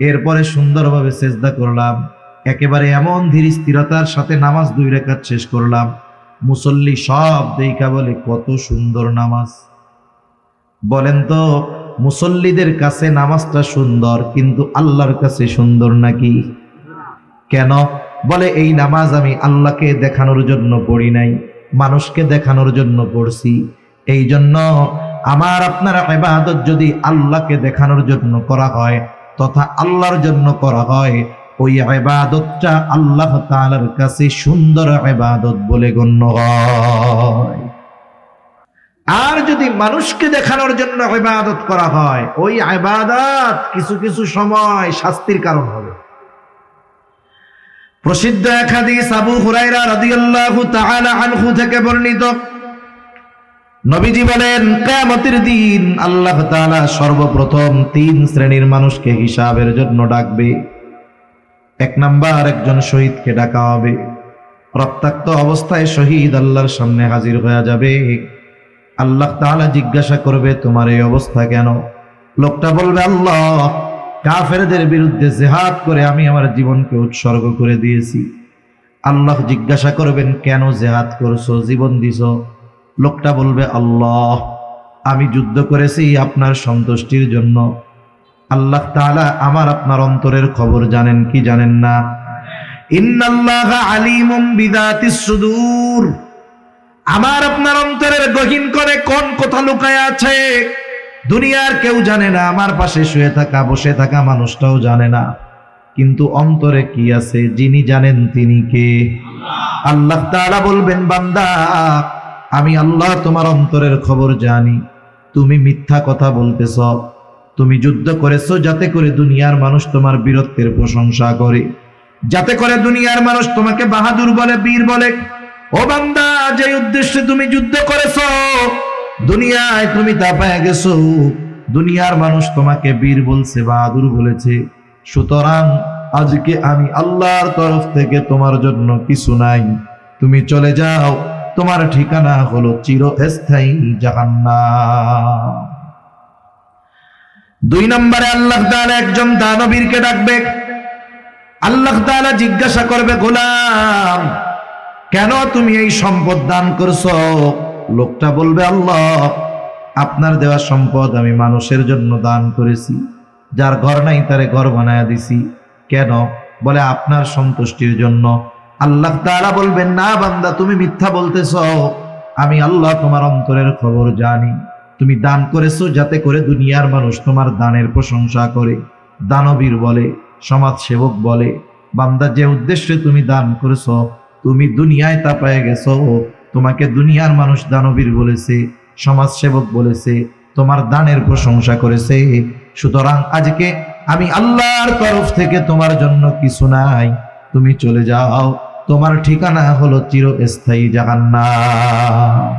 এরপরে সুন্দরভাবে সেজদা করলাম, একেবারে এমন ধীর স্থিরতার সাথে নামাজ 2 রাকাত শেষ করলাম। মুসল্লি সব দেইখা বলে কত সুন্দর নামাজ। বলেন তো, মুসল্লিদের কাছে নামাজটা সুন্দর, কিন্তু আল্লাহর কাছে সুন্দর নাকি? কেন? বলে এই নামাজ আমি আল্লাহকে দেখানোর জন্য পড়ি নাই, মানুষকে দেখানোর জন্য পড়ছি। এই জন্য আমার আপনার ইবাদত যদি আল্লাহকে দেখানোর জন্য করা হয় তথা আল্লাহর জন্য করা হয়, ওই ইবাদতটা আল্লাহ তাআলার কাছে সুন্দর ইবাদত বলে গণ্য হয়। আর যদি মানুষকে দেখানোর জন্য ইবাদত করা হয়, ওই ইবাদত কিছু কিছু সময় শাস্তির কারণ হবে। প্রসিদ্ধ এক হাদিস আবু হুরায়রা রাদিয়াল্লাহু তাআলা আনহু থেকে বর্ণিত, নবীজি বলেন, কিয়ামতের দিন আল্লাহ তাআলা সর্বপ্রথম 3 শ্রেণীর মানুষকে হিসাবের জন্য ডাকবে। 1 নাম্বার, একজন শহীদকে ডাকা হবে। রক্তাক্ত অবস্থায় শহীদ আল্লাহর সামনে হাজির হয়ে যাবে। আল্লাহ তাআলা জিজ্ঞাসা করবে, তোমার এই অবস্থা কেন? লোকটা বলবে, আল্লাহ, কাফেরদের বিরুদ্ধে জিহাদ করে আমি আমার জীবনকে উৎসর্গ করে দিয়েছি। আল্লাহ জিজ্ঞাসা করবেন, কেন জিহাদ করছো, জীবন দিছো? লোকটা বলবে, আল্লাহ, আমি যুদ্ধ করেছি আপনার সন্তুষ্টির জন্য। আল্লাহ তাআলা আমার আপনার অন্তরের খবর জানেন কি জানেন না? ইন্নাল্লাহা আলিমুম বিযাতিস সুদূর, আমার আপনার অন্তরের গহীন করে কোন কথা লুকায় আছে দুনিয়ার কেউ জানে না, আমার পাশে শুয়ে থাকা বসে থাকা মানুষটাও জানে না, কিন্তু অন্তরে কি আছে যিনি জানেন তিনি কে? আল্লাহ তাআলা বলবেন, বান্দা, আমি আল্লাহ তোমার অন্তরের খবর জানি। তুমি মিথ্যা কথা বলতেছ, তুমি যুদ্ধ করেছো যাতে করে দুনিয়ার মানুষ তোমার বীরত্বের প্রশংসা করে, যাতে করে দুনিয়ার মানুষ তোমাকে বাহাদুর বলে, বীর বলে। ও বান্দা, যে উদ্দেশ্যে তুমি যুদ্ধ করেছো, দুনিয়ায় তুমি তা পেয়ে গেছো, দুনিয়ার মানুষ তোমাকে বীর বলছে, বাহাদুর বলেছে। সুতরাং আজকে আমি আল্লাহর তরফ থেকে তোমার জন্য কিছু নাই, তুমি চলে যাও, তোমার ঠিকানা হলো চিরস্থায়ী জাহান্নাম। 2 নম্বরে আল্লাহ তাআলা একজন দানবীরকে ডাকবে। আল্লাহ তাআলা জিজ্ঞাসা করবে, গোলাম, কেন তুমি এই সম্পদ দান করছো? লোকটা বলবে, আল্লাহ, আপনার দেওয়া সম্পদ আমি মানুষের জন্য দান করেছি, যার ঘর নাই তারে ঘর বানায়া দিছি। কেন? বলে আপনার সন্তুষ্টির জন্য। আল্লাহ তাআলা বলবেন, না বান্দা, তুমি মিথ্যা বলতেছো, আমি আল্লাহ তোমার অন্তরের খবর জানি। তুমি দান করেছো যাতে করে দুনিয়ার মানুষ তোমার দানের প্রশংসা করে, দানবীর বলে, সমাজসেবক বলে। বান্দা, যে উদ্দেশ্যে তুমি দান করেছো, তুমি দুনিয়ায় তা পেয়ে গেছো, তোমাকে দুনিয়ার মানুষ দানবীর বলেছে, সমাজসেবক বলেছে, তোমার দানের প্রশংসা করেছে। সুতরাং আজকে আমি আল্লাহর তরফ থেকে তোমার জন্য কিছু নাই, তুমি চলে যাও, তোমার ঠিকানা হলো চিরস্থায়ী জাহান্নাম।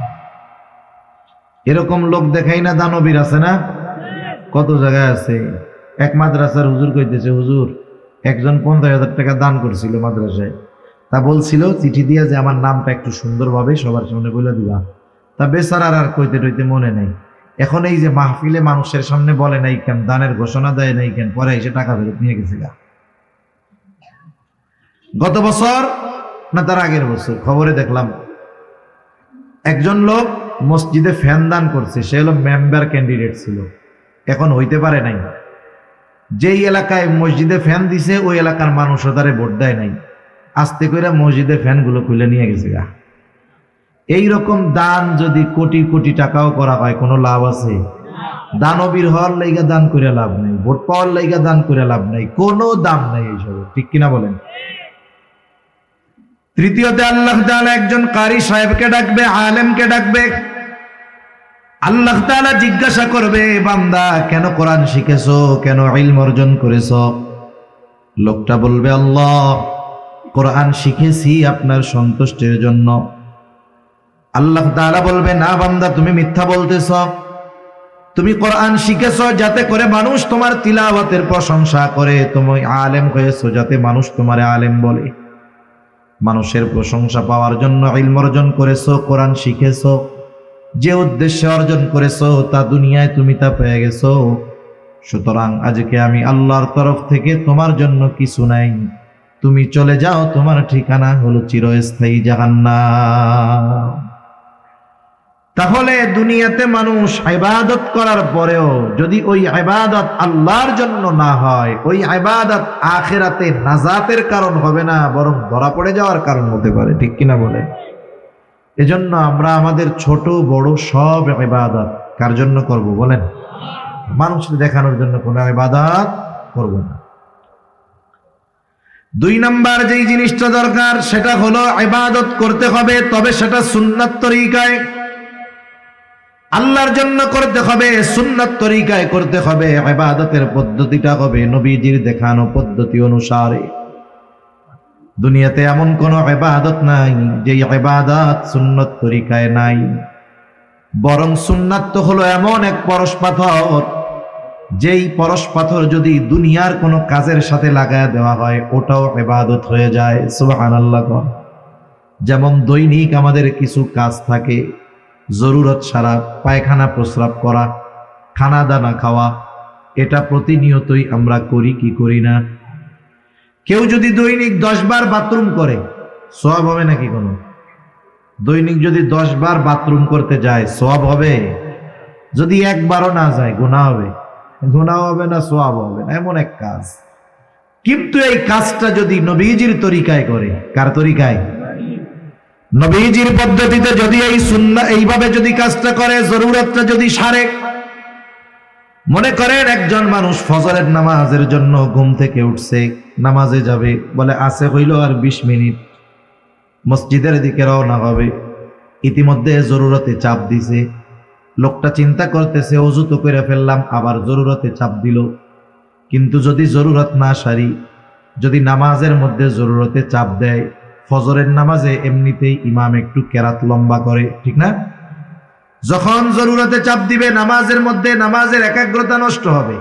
এরকম লোক দেখাই না, দানবীর আছে না? কত জায়গায় আছে। এক মাদ্রাসার হুজুর কইতেছে, হুজুর, একজন 50,000 টাকা দান করছিল মাদ্রাসায়, তা বলছিল চিঠি দিয়া যে আমার নামটা একটু সুন্দরভাবে সবার সামনে বলে দিবা। তা বেচারার আর কইতে টইতে মনে নেই। এখন এই যে মাহফিলে মানুষের সামনে বলে নাই কেন, দানের ঘোষণা দেয় নাই কেন, পরে এসে টাকা ফেরত নিয়ে গেছে গা। গত বছর না তার আগের বছর খবরে দেখলাম একজন লোক মসজিদে ফ্যান দান করছে, সে হলো মেম্বার ক্যান্ডিডেট ছিল, এখন হইতে পারে নাই। যেই এলাকায় মসজিদে ফ্যান দিছে ওই এলাকার মানুষও তারে ভোট দেয় নাই, আস্তে করে মসজিদে ফ্যানগুলো খুলে নিয়ে গেছে গা। এইরকম দান যদি কোটি কোটি টাকাও করা হয়, কোনো লাভ আছে? দানবীর হওয়ার লাইগা দান করে লাভ নেই, ভোট পাওয়ার লাইগা দান করে লাভ নেই, কোনো দাম নাই এইসব, ঠিক কিনা বলেন? তৃতীয়তে আল্লাহ তাআলা একজন কারি সাহেবকে ডাকবে, আলেমকে ডাকবে। আল্লাহ তাআলা জিজ্ঞাসা করবে, বান্দা কেন কোরআন শিখেছো, কেন ইলম অর্জন করেছো? লোকটা বলবে, আল্লাহ কোরআন শিখেছি আপনার সন্তুষ্টির জন্য। আল্লাহ তাআলা বলবে, না বান্দা তুমি মিথ্যা বলতেছ, তুমি কোরআন শিখেছো যাতে করে মানুষ তোমার তিলাওয়াতের প্রশংসা করে, তুমি আলেম হয়েছো যাতে মানুষ তোমারে আলেম বলে। মানুষের প্রশংসা পাওয়ার জন্য ইলম অর্জন করেছো, কোরআন শিখেছো, যে উদ্দেশ্যে অর্জন করেছো তা দুনিয়ায় তুমি তা পেয়ে গেছো। সুতরাং আজকে আমি আল্লাহর তরফ থেকে তোমার জন্য কিছু নাই, তুমি চলে যাও, তোমার ঠিকানা হলো চিরস্থায়ী জাহান্নাম। তাহলে দুনিয়াতে মানুষ ইবাদত করার পরেও যদি ওই ইবাদত আল্লাহর জন্য না হয়, ওই ইবাদত আখিরাতে নাজাতের কারণ হবে না, বরং ধরা পড়ে যাওয়ার কারণ হতে পারে, ঠিক কিনা বলে? এজন্য আমরা আমাদের ছোট বড় সব ইবাদত কার জন্য করব বলেন? মানুষকে দেখানোর জন্য কোনো ইবাদত করব না। 2 নাম্বার যেই জিনিসটা দরকার সেটা হলো ইবাদত করতে হবে, তবে সেটা সুন্নাত তরিকায়, আল্লাহর জন্য করতে হবে, সুন্নাত তরিকায় করতে হবে। ইবাদতের পদ্ধতিটা হবে নবীজির দেখানো পদ্ধতি অনুসারে। দুনিয়াতে এমন কোন ইবাদত নাই যে ইবাদত সুন্নাত তরিকায় নাই, বরং সুন্নাত তো হলো এমন এক পরশ পাথর, যেই পরশ পাথর যদি দুনিয়ার কোনো কাজের সাথে লাগায় দেওয়া হয় ওটাও ইবাদত হয়ে যায়। সুবহানাল্লাহ। যেমন দৈনিক আমাদের কিছু কাজ থাকে, জরুরত ছাড়া পায়খানা প্রস্রাব করা, খানা দানা খাওয়া, এটা প্রতিনিয়তই আমরা করি কি করি না? কেউ যদি দৈনিক 10 বার বাথরুম করে সওয়াব হবে নাকি? কোনো দৈনিক যদি 10 বার বাথরুম করতে যায় সওয়াব হবে? যদি একবারও না যায় গুনাহ হবে। গুনাহ হবে না, সওয়াব হবে না, এমন এক কাজ। কিন্তু এই কাজটা যদি নবীজির তরিকায় করে, কার তরিকায়? নবীজির পদ্ধতিতে যদি এই সুন্নাহ এইভাবে যদি কাজটা করে, জরুরতটা যদি সারে। মনে করেন একজন মানুষ ফজরের নামাজের জন্য ঘুম থেকে উঠছে, নামাজে যাবে, বলে আছে হইল আর 20 মিনিট, মসজিদের দিকে রওনা হবে। ইতিমধ্যে জরুরতে চাপ দিছে, লোকটা চিন্তা করতেছে ওযু তো করে ফেললাম, আবার জরুরতে চাপ দিল। কিন্তু যদি জরুরত না সারি, যদি নামাজের মধ্যে জরুরতে চাপ দেয়, ফজরের নামাজে এমনিতেই ইমাম একটু কেরাত লম্বা করে, ঠিক না? যখন জরুরতে চাপ দিবে নামাজের মধ্যে, নামাজের একাগ্রতা নষ্ট হবে।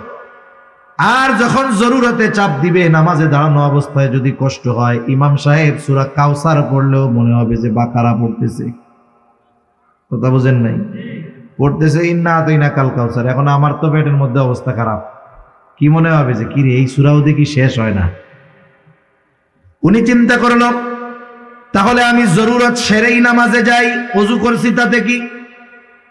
আর যখন জরুরতে চাপ দিবে নামাজে দাঁড়ানো অবস্থায় যদি কষ্ট হয়, ইমাম সাহেব সূরা কাউসার পড়লেও মনে হবে যে বাকারা পড়তেছে। কথা বুঝেন নাই? পড়তেছে ইন্না আতাইনা কাল কাউসার। এখন আমার তো পেটের মধ্যে অবস্থা খারাপ, কি মনে হবে যে কি রে, এই সূরাও দেখি শেষ হয় না। উনি চিন্তা করলো তাহলে আমি জরুরত সেরেই নামাজে যাই, ওযু করছি তাতে কি?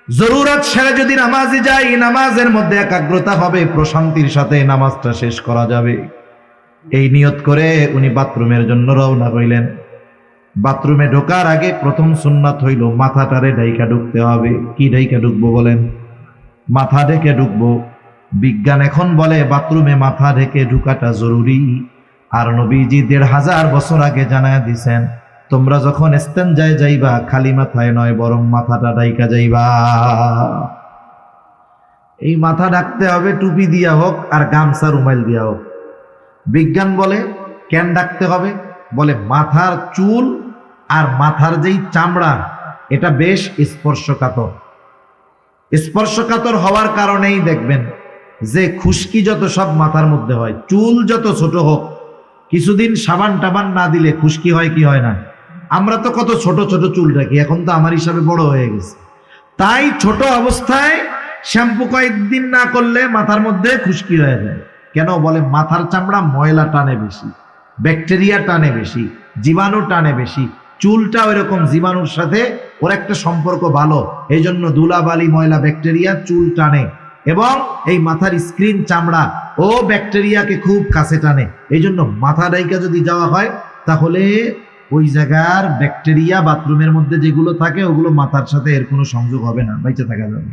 জরুরত সেরে যদি নামাজে যাই, নামাজের মধ্যে একাগ্রতা হবে, প্রশান্তির সাথে নামাজটা শেষ করা যাবে। এই নিয়ত করে উনি বাথরুমের জন্য রওনা হইলেন। বাথরুমে ঢোকার আগে প্রথম সুন্নাত হইল মাথাটারে ঢাইকা ঢুকতে হবে। কি ঢাইকা ঢুকবো বলেন? মাথা ঢেকে ঢুকবো। বিজ্ঞান এখন বলে বাথরুমে মাথা ঢেকে ঢুকাটা জরুরি। আর নবীজি 1500 বছর আগে জানায় দিছেন, তোমরা যখন ইস্তেনজায় যাইবা খালি মাথায় নয়, বরং মাথাটা ঢাইকা যাইবা। এই মাথা ঢাকতে হবে টুপি দিয়া হোক আর গামছা রুমাইল দিয়া হোক। বিজ্ঞান বলে কেন ঢাকতে হবে? বলে মাথার চুল আর মাথার যেই চামড়া এটা বেশ স্পর্শকাতর। স্পর্শকাতর হওয়ার কারণেই দেখবেন যে খুশকি যত সব মাথার মধ্যে হয়, চুল যত ছোট হোক, কিছুদিন সাবান টাবান না দিলে খুশকি হয় কি হয় না? আমরা তো কত ছোট ছোট চুল রাখি, এখন তো আমার হিসাবে বড় হয়ে গেছে। তাই ছোট অবস্থায় শ্যাম্পু কয়েকদিন না করলে মাথার মধ্যে খুশকি হয়ে যায়। কেন? বলে মাথার চামড়া ময়লা টানে বেশি, ব্যাকটেরিয়া টানে বেশি, জীবাণু টানে বেশি। চুলটা ওইরকম জীবাণুর সাথে ওর একটা সম্পর্ক ভালো, এই জন্য ধুলাবালি ময়লা ব্যাকটেরিয়া চুল টানে, এবং এই মাথার স্ক্রিন চামড়া ও ব্যাকটেরিয়াকে খুব কাছে টানে। এই জন্য মাথা ডাইকা যদি যাওয়া হয় তাহলে ওই জায়গার ব্যাকটেরিয়া বাথরুমের মধ্যে যেগুলো থাকে ওগুলো মাথার সাথে এর কোনো সংযোগ হবে না, বাইচে থাকা যাবে।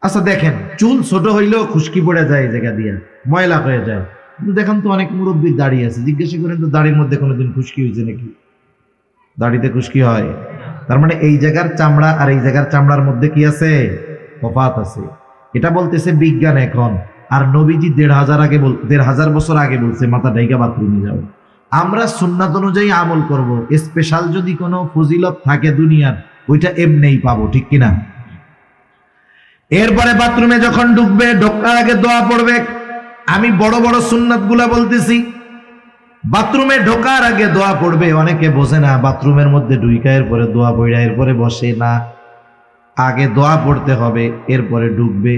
আচ্ছা দেখেন, চুল ছোট হইলেও খুশকি পড়ে যায় এই জায়গা দিয়ে, ময়লা হয়ে যায়। কিন্তু দেখেন তো অনেক মুরব্বীর দাড়ি আছে, জিজ্ঞাসা করেন তো দাড়ির মধ্যে কোনোদিন খুশকি হয়েছে নাকি? দাড়িতে খুশকি হয়? তার মানে এই জায়গার চামড়া আর এই জায়গার চামড়ার মধ্যে কি আছে? তফাৎ আছে। এটা বলতেছে বিজ্ঞান এখন। আর নবীজি ১,৫০০ বছর আগে বলছে মাথা ডাইকা বাথরুমে যাও। আমরা সুন্নাত অনুযায়ী আমল করব, স্পেশাল যদি কোনো ফজিলত থাকে দুনিয়ার, ওইটা এমনিই পাবো, ঠিক কিনা? এরপরে বাথরুমে যখন ঢুকবে, ঢোকার আগে দোয়া পড়বে। আমি বড় বড় সুন্নাত গুলা বলতেছি, বাথরুমে ঢোকার আগে দোয়া পড়বে। অনেকে বোঝে না, বাথরুমের মধ্যে ঢুইকা এরপরে দোয়া পড়া এরপরে বসে না, আগে দোয়া পড়তে হবে, এরপরে ঢুকবে।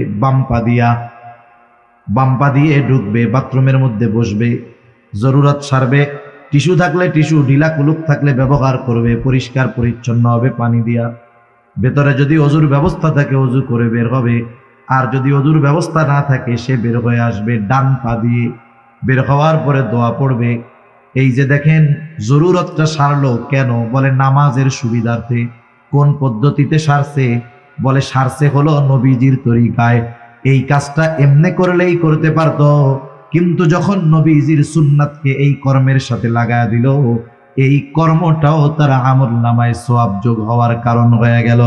বাম্পা দিয়ে ঢুকবে, বাথরুমের মধ্যে বসবে, জরুরত সারবে, টিস্যু থাকলে টিস্যু, ঢিলা কুলুক থাকলে ব্যবহার করবে, পরিষ্কার পরিচ্ছন্ন হবে পানি দিয়া। ভেতরে যদি অজুর ব্যবস্থা থাকে অজু করে বের হবে, আর যদি অজুর ব্যবস্থা না থাকে সে বের হয়ে আসবে ডান পা দিয়ে। বের হওয়ার পরে দোয়া পড়বে। এই যে দেখেন জরুরতটা সারলো কেন? বলে নামাজের সুবিধার্থে। কোন পদ্ধতিতে সারছে? বলে সারছে হলো নবীজির তরিকায়। এই কাজটা এমনি করলেই করতে পারতো, কিন্তু যখন নবীজির সুন্নাতকে এই কর্মের সাথে লাগায় দিল, এই কর্মটাও তার আমল নামায় সওয়াব যোগ হওয়ার কারণ হয়ে গেল।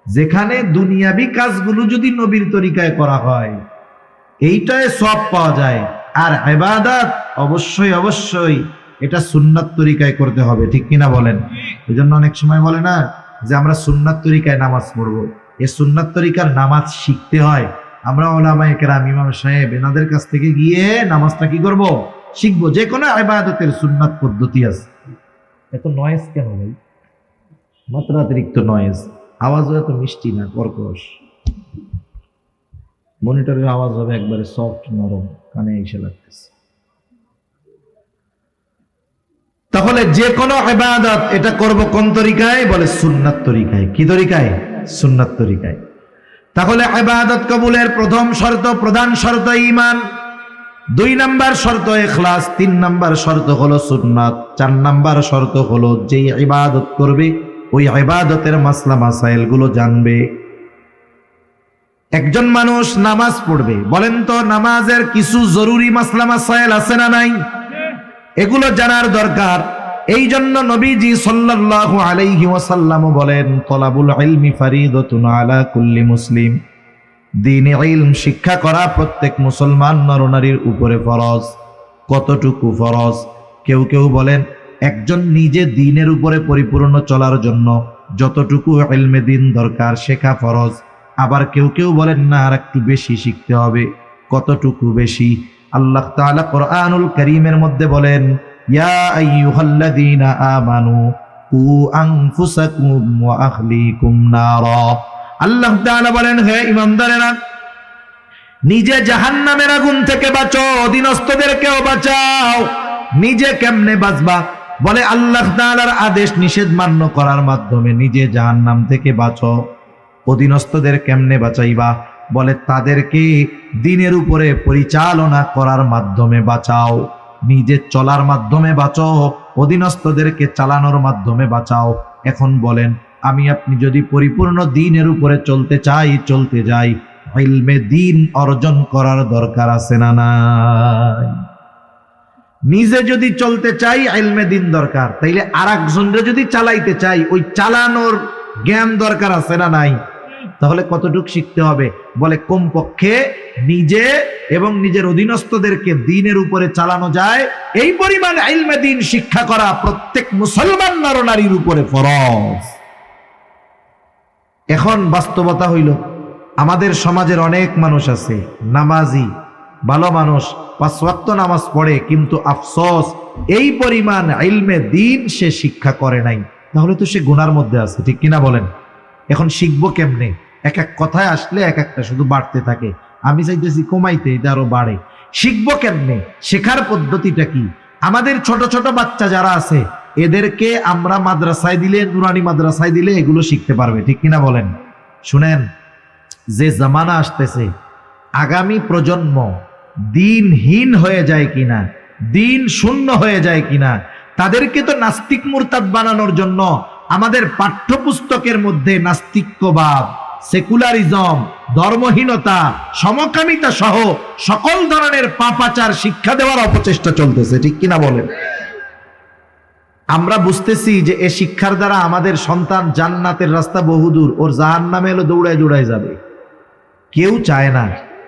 যেখানে দুনিয়াবি কাজগুলো যদি নবীর তরিকায় করা হয় এইটায় সওয়াব পাওয়া যায়, আর ইবাদত অবশ্যই এটা সুন্নাত তরিকায় করতে হবে, ঠিক কিনা বলেন? এই জন্য অনেক সময় বলে না যে আমরা সুন্নাত তরিকায় নামাজ পড়বো। এই সুন্নাত তরিকার নামাজ শিখতে হয়। আমরা উলামায়ে কেরাম, ইমাম সাহেব, এনাদের কাছ থেকে গিয়ে নামাজটা কি করব? শিখবো। যে কোনো ইবাদতের সুন্নাত পদ্ধতি আছে। এত নয়েজ কেন ভাই? মাত্রাতিরিক্ত নয়েজ, আওয়াজও এত মিষ্টি না, কর্কশ। মনিটরের আওয়াজ হবে একবারে সফট, নরম, কানে এসে লাগতেছে। তাহলে যে কোনো ইবাদত এটা করব কোন তরিকায়? বলে সুন্নাত তরিকায়। কি তরিকায়? সুন্নাত তরিকায়। তাহলে ইবাদত কবুলের প্রথম শর্ত, প্রধান শর্ত ঈমান, 2 নাম্বার শর্ত ইখলাস, 3 নাম্বার শর্ত হলো সুন্নাত, 4 নাম্বার শর্ত হলো যে ইবাদত করবে ওই ইবাদতের মাসলা মাসাইল গুলো জানবে। একজন মানুষ নামাজ পড়বে, বলেন তো নামাজের কিছু জরুরি মাসলা মাসাইল আছে না নাই? এগুলো জানার দরকার। এই জন্য নবীজি সাল্লাল্লাহু আলাইহি ওয়াসাল্লাম বলেন, তলাবুল ইলমি ফারিদাতুন আলা কুল্লি মুসলিম। দ্বীনি ইলম শিক্ষা করা প্রত্যেক মুসলমান নরনারীর উপরে ফরজ। কতটুকু ফরজ? কেউ বলেন একজন নিজে দ্বীনের উপরে পরিপূর্ণ চলার জন্য যতটুকু ইলমে দ্বীন দরকার শেখা ফরজ। আবার কেউ বলেন না, আর একটু বেশি শিখতে হবে। কতটুকু বেশি? আল্লাহ তাআলা কোরআনুল কারীমের মধ্যে বলেন, ইয়া আইয়ুহাল্লাযীনা আমানু কু আনফুসাকুম ওয়া আহলিকুম নারা। আল্লাহ তাআলা বলেন, হে ঈমানদারেরা, নিজে জাহান্নামের আগুন থেকে বাঁচো, অধীনস্থদেরকেও বাঁচাও। নিজে কেমনে বাঁচবা? বলে আল্লাহ তাআলার আদেশ নিষেধ মান্য করার মাধ্যমে নিজে জাহান্নাম থেকে বাঁচো। অধীনস্থদের কেমনে বাঁচাইবা? বলে তাদেরকে দ্বীনের উপরে পরিচালনা করার মাধ্যমে বাঁচাও। নিজে চলার মাধ্যমে বাঁচো, অধীনস্থদেরকে চালানোর মাধ্যমে বাঁচাও। এখন বলেন, আমি আপনি যদি পরিপূর্ণ দ্বীনের উপরে চলতে যাই, ইলমে দ্বীন অর্জন করার দরকার আছে না নাই? নিজে যদি চলতে চাই ইলমে দ্বীন দরকার, তাইলে আরেকজনকে যদি চালাইতে চাই ওই চালানোর জ্ঞান দরকার আছে না নাই? তাহলে কতটুকু শিখতে হবে? বলে কমপক্ষে নিজে এবং নিজের অধীনস্থদেরকে দ্বীনের উপরে চালানো যায় এই পরিমাণ ইলমে দ্বীন শিক্ষা করা প্রত্যেক মুসলমান নরনারীর উপরে ফরজ। এখন বাস্তবতা হইল, আমাদের সমাজের অনেক মানুষ আছে নামাজি, ভালো মানুষ, 5 ওয়াক্ত নামাজ পড়ে, কিন্তু আফসোস এই পরিমাণ ইলমে দ্বীন সে শিক্ষা করে নাই। তাহলে তো সে গুনার মধ্যে আছে, ঠিক কিনা বলেন? এখন শিখবো কেমনে? এক কথায় আসলে এক একটা শুধু বাড়তে থাকে। আমি চাইতেছি কমাইতে, এটা আরো বাড়ে। শিখবো কেমনে? শেখার পদ্ধতিটা কি? আমাদের ছোট ছোট বাচ্চা যারা আছে এদেরকে আমরা মাদ্রাসায় দিলে, নুরানি মাদ্রাসায় দিলে এগুলো শিখতে পারবে, ঠিক কিনা বলেন? শুনেন, যে জামানা আসতেছে, আগামী প্রজন্ম দিনহীন হয়ে যায় কিনা, দিন শূন্য হয়ে যায় কিনা, তাদেরকে তো নাস্তিক মুরতাদ বানানোর জন্য আমাদের পাঠ্যপুস্তকের মধ্যে নাস্তিক্যবাদ, সেকুলারিজম, ধর্মহীনতা, সমকামিতা সহ সকল ধরনের পাপাচার শিক্ষা দেওয়ার অপচেষ্টা চলতেছে, ঠিক কিনা বলেন? আমরা বুঝতেছি যে এ শিক্ষার দ্বারা আমাদের সন্তান জান্নাতের রাস্তা বহুদূর, ওর জাহান্নামে এলো দৌড়ায় দৌড়ায় যাবে। কেউ চায় না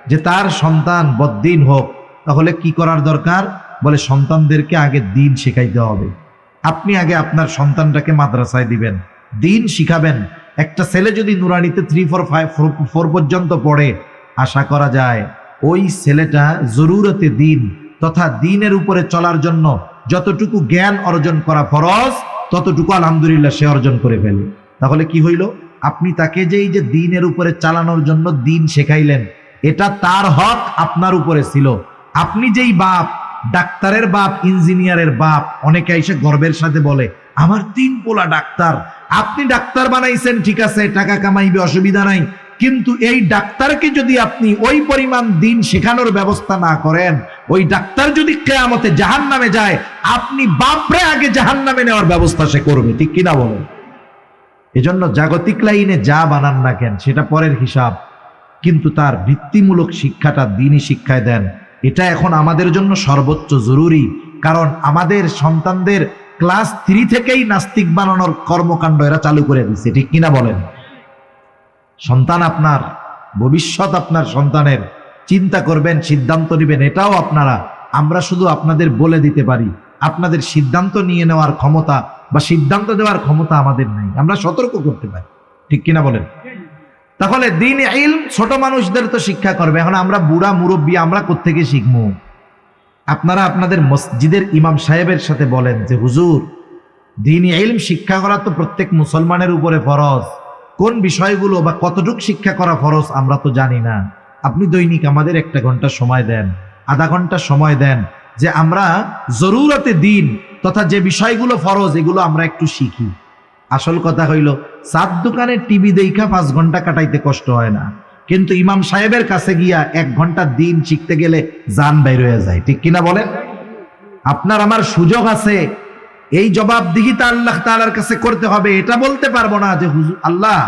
যে তার সন্তান বদ্দিন হোক। তাহলে কি করার দরকার? বলে সন্তানদেরকে আগে দিন শেখাইতে হবে। আপনি আগে আপনার সন্তানটাকে মাদ্রাসায় দিবেন, দিন শিখাবেন। একটা ছেলে যদি নুরানিতে 3, 4 পর্যন্ত পড়ে, আশা করা যায় ওই ছেলেটা জরুরতে দিন তথা দিনের উপরে চলার জন্য যতটুকু জ্ঞান অর্জন করা ফরজ, ততটুকু আলহামদুলিল্লাহ সে অর্জন করে ফেলে। তাহলে কি হইল? আপনি তাকে যে এই যে দিনের উপরে চালানোর জন্য দিন শেখাইলেন, এটা তার হক আপনার উপরে ছিল। আপনি যেই বাপ, ডাক্তারের বাপ, ইঞ্জিনিয়ারের বাপ, অনেকে এসে গর্বের সাথে বলে আমার 3 পোলা ডাক্তার। আপনি ডাক্তার বানাইছেন, ঠিক আছে, টাকা কামাইবে, অসুবিধা নাই, কিন্তু এই ডাক্তারকে যদি আপনি ওই পরিমাণ দিন শেখানোর ব্যবস্থা না করেন, ওই ডাক্তার যদি কিয়ামতে জাহান্নামে যায়, আপনি বাপরে আগে জাহান্নামে নেওয়ার ব্যবস্থা সে করবে, ঠিক কিনা বলেন? এজন্য জাগতিক লাইনে যা বানান না কেন সেটা পরের হিসাব, কিন্তু তার বৃত্তিমূলক শিক্ষাটা দিনই শিক্ষায় দেন। এটা এখন আমাদের জন্য সর্বোচ্চ জরুরি, কারণ আমাদের সন্তানদের ক্লাস 3 থেকেই নাস্তিক বানানোর কর্মকাণ্ড এরা চালু করে দিচ্ছে, ঠিক কিনা বলেন? সন্তান আপনার, ভবিষ্যৎ আপনার সন্তানের, চিন্তা করবেন, সিদ্ধান্ত নেবেন, এটাও আপনারা। আমরা শুধু আপনাদের বলে দিতে পারি, আপনাদের সিদ্ধান্ত নিয়ে নেওয়ার ক্ষমতা বা সিদ্ধান্ত দেওয়ার ক্ষমতা আমাদের নেই। আমরা সতর্ক করতে পারি, ঠিক কিনা বলেন? তাহলে দিন ইলম ছোট মানুষদের তো শিক্ষা করবে। এখন আমরা বুড়া মুরব্বী, আমরা কোত্থেকে শিখবো? আপনারা আপনাদের মসজিদের ইমাম সাহেবের সাথে বলেন যে হুজুর, দিন ইলম শিক্ষা করা তো প্রত্যেক মুসলমানের উপরে ফরজ। কোন বিষয়গুলো বা কতটুকু শিক্ষা করা ফরজ আমরা তো জানি না। আপনি দৈনিক আমাদের 1 ঘন্টা সময় দেন, আধা ঘন্টা সময় দেন, যে আমরা জরুরতে দিন তথা যে বিষয়গুলো ফরজ এগুলো আমরা একটু শিখি। আসল কথা হইল, 4 দোকানে টিভি দেখা 5 ঘন্টা কাটাইতে কষ্ট হয় না, কিন্তু ইমাম সাহেবের কাছে গিয়া 1 ঘন্টা দিন শিখতে গেলে জান বাইর হয়ে যায়, ঠিক কিনা বলেন? আপনার আমার সুযোগ আছে, এই জবাবদিহিতা আল্লাহ তাআলার কাছে করতে হবে। এটা বলতে পারবো না যে হুজুর আল্লাহ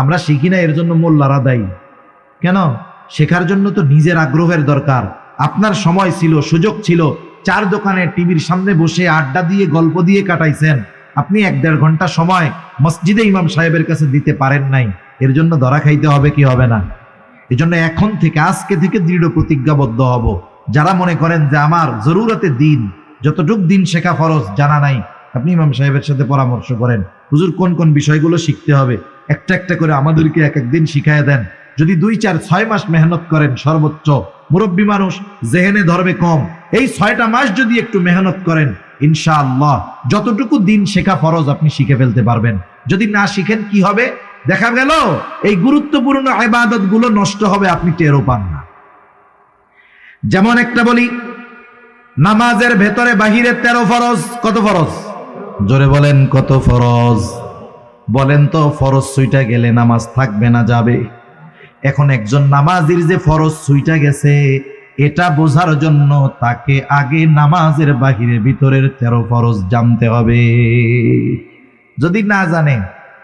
আমরা শিখি না, এর জন্য মোল্লারা দায়ী। কেন? শেখার জন্য তো নিজের আগ্রহের দরকার। আপনার সময় ছিল, সুযোগ ছিল, 4 দোকানে টিভির সামনে বসে আড্ডা দিয়ে গল্প দিয়ে কাটাইছেন। আপনি 1-1.5 ঘন্টা সময় মসজিদে ইমাম সাহেবের কাছে দিতে পারেন নাই, এর জন্য ধরা খাইতে হবে কি হবে না? এজন্য এখন থেকে, আজকে থেকে দৃঢ় প্রতিজ্ঞাবদ্ধ হব। যারা মনে করেন যে আমার জরুরতে দিন, যতটুক দিন শেখা ফরজ জানা নাই, আপনি ইমাম সাহেবের সাথে পরামর্শ করেন, হুজুর কোন কোন বিষয়গুলো শিখতে হবে, একটা একটা করে আমাদেরকে 1 দিন শিখাইয়া দেন। যদি 2, 4, 6 মাস মেহনত করেন, সর্বোচ্চ মুরব্বী মানুষ জেহেনে ধরবে কম, এই 6টা মাস যদি একটু মেহনত করেন, ইনশাআল্লাহ যতটুকু দিন শেখা ফরজ আপনি শিখে ফেলতে পারবেন। যদি না শিখেন কি হবে? দেখা গেল এই গুরুত্বপূর্ণ ইবাদত গুলো নষ্ট হবে, আপনি টেরও পান না। যেমন একটা বলি, নামাজের ভেতরে বাহিরে 13 ফরজ। কত ফরজ? জোরে বলেন, কত ফরজ? বলেন তো, ফরজ ছুইটা গেলে নামাজ থাকবে না যাবে? এখন একজন নামাজির যে ফরজ ছুইটা গেছে, এটা বোঝার জন্য তাকে আগে নামাজের বাহিরে ভিতরের 13 ফরজ জানতে হবে। যদি না জানে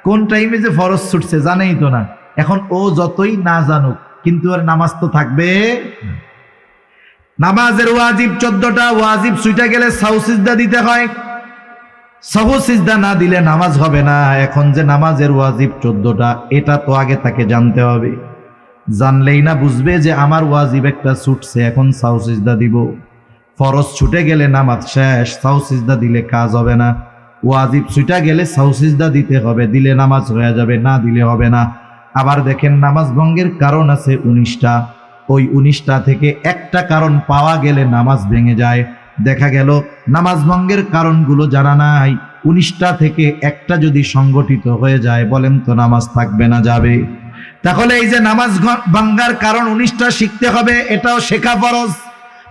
কোন টাইমে যে ফরজ ছুটছে, জানেই তো না, এখন ও যতই না জানুক, কিন্তু আর নামাজ তো থাকবে। নামাজের ওয়াজিব 14টা, ওয়াজিব ছুইটা গেলে সাহু সিজদা দিতে হয়। সাহু সিজদা না দিলে নামাজ হবে না। এখন যে নামাজের ওয়াজিব 14টা, এটা তো আগে তাকে জানতে হবে। জানলেই না বুঝবে যে আমার ওয়াজিব একটা ছুটছে, এখন সাহু সিজদা দিব। ফরজ ছুটে গেলে নামাজ শেষ, সাহু সিজদা দিলে কাজ হবে না। ওয়াজিব ছুটা গেলে সাহু সিজদা দিতে হবে, দিলে নামাজ হয়ে যাবে, না দিলে হবে না। আবার দেখেন, নামাজ ভঙ্গের কারণ আছে 19টা, ওই 19টা থেকে একটা কারণ পাওয়া গেলে নামাজ ভেঙে যায়। দেখা গেল নামাজ ভঙ্গের কারণগুলো জানা নাই, 19টা থেকে একটা যদি সংগঠিত হয়ে যায়, বলেন তো নামাজ থাকবে না যাবে? তাহলে এই যে নামাজ ভাঙ্গার কারণ 19টা শিখতে হবে, এটাও শেখা ফরজ।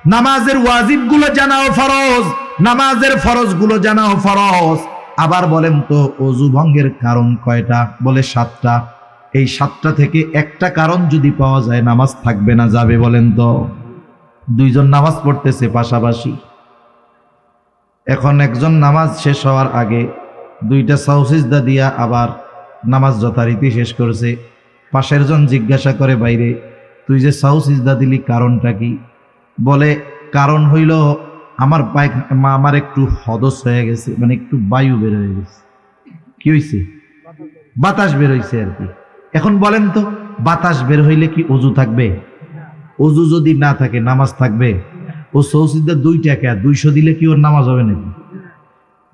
নামাজের ওয়াজিবগুলো জানাও ফরজ, নামাজের ফরজগুলো জানাও ফরজ। আবার বলেন তো ওযু ভঙ্গের কারণ কয়টা? বলে 7টা। এই 7টা থেকে একটা কারণ যদি পাওয়া যায় নামাজ থাকবে না যাবে? বলেন তো। দুইজন নামাজ পড়তেছে পাশাপাশি, এখন একজন নামাজ শেষ হওয়ার আগে 2টা সাউসিজদা দিয়া আবার নামাজ যথারীতি শেষ করেছে। পাশের জন জিজ্ঞাসা করে বাইরে, তুই যে সাউসিজদা দিলি কারণটা কি? বলে কারণ হইল আমার একটু হদস হয়ে গেছে, মানে একটু বায়ু বের হয়ে গেছে। কি হয়েছে? বাতাস বের হয়েছে আর কি। এখন বলেন তো বাতাস বের হইলে কি ওযু থাকবে? ওযু যদি না থাকে নামাজ থাকবে? ও সৌসিদা 2 টাকা 200 দিলে কি ওর নামাজ হবে নাকি?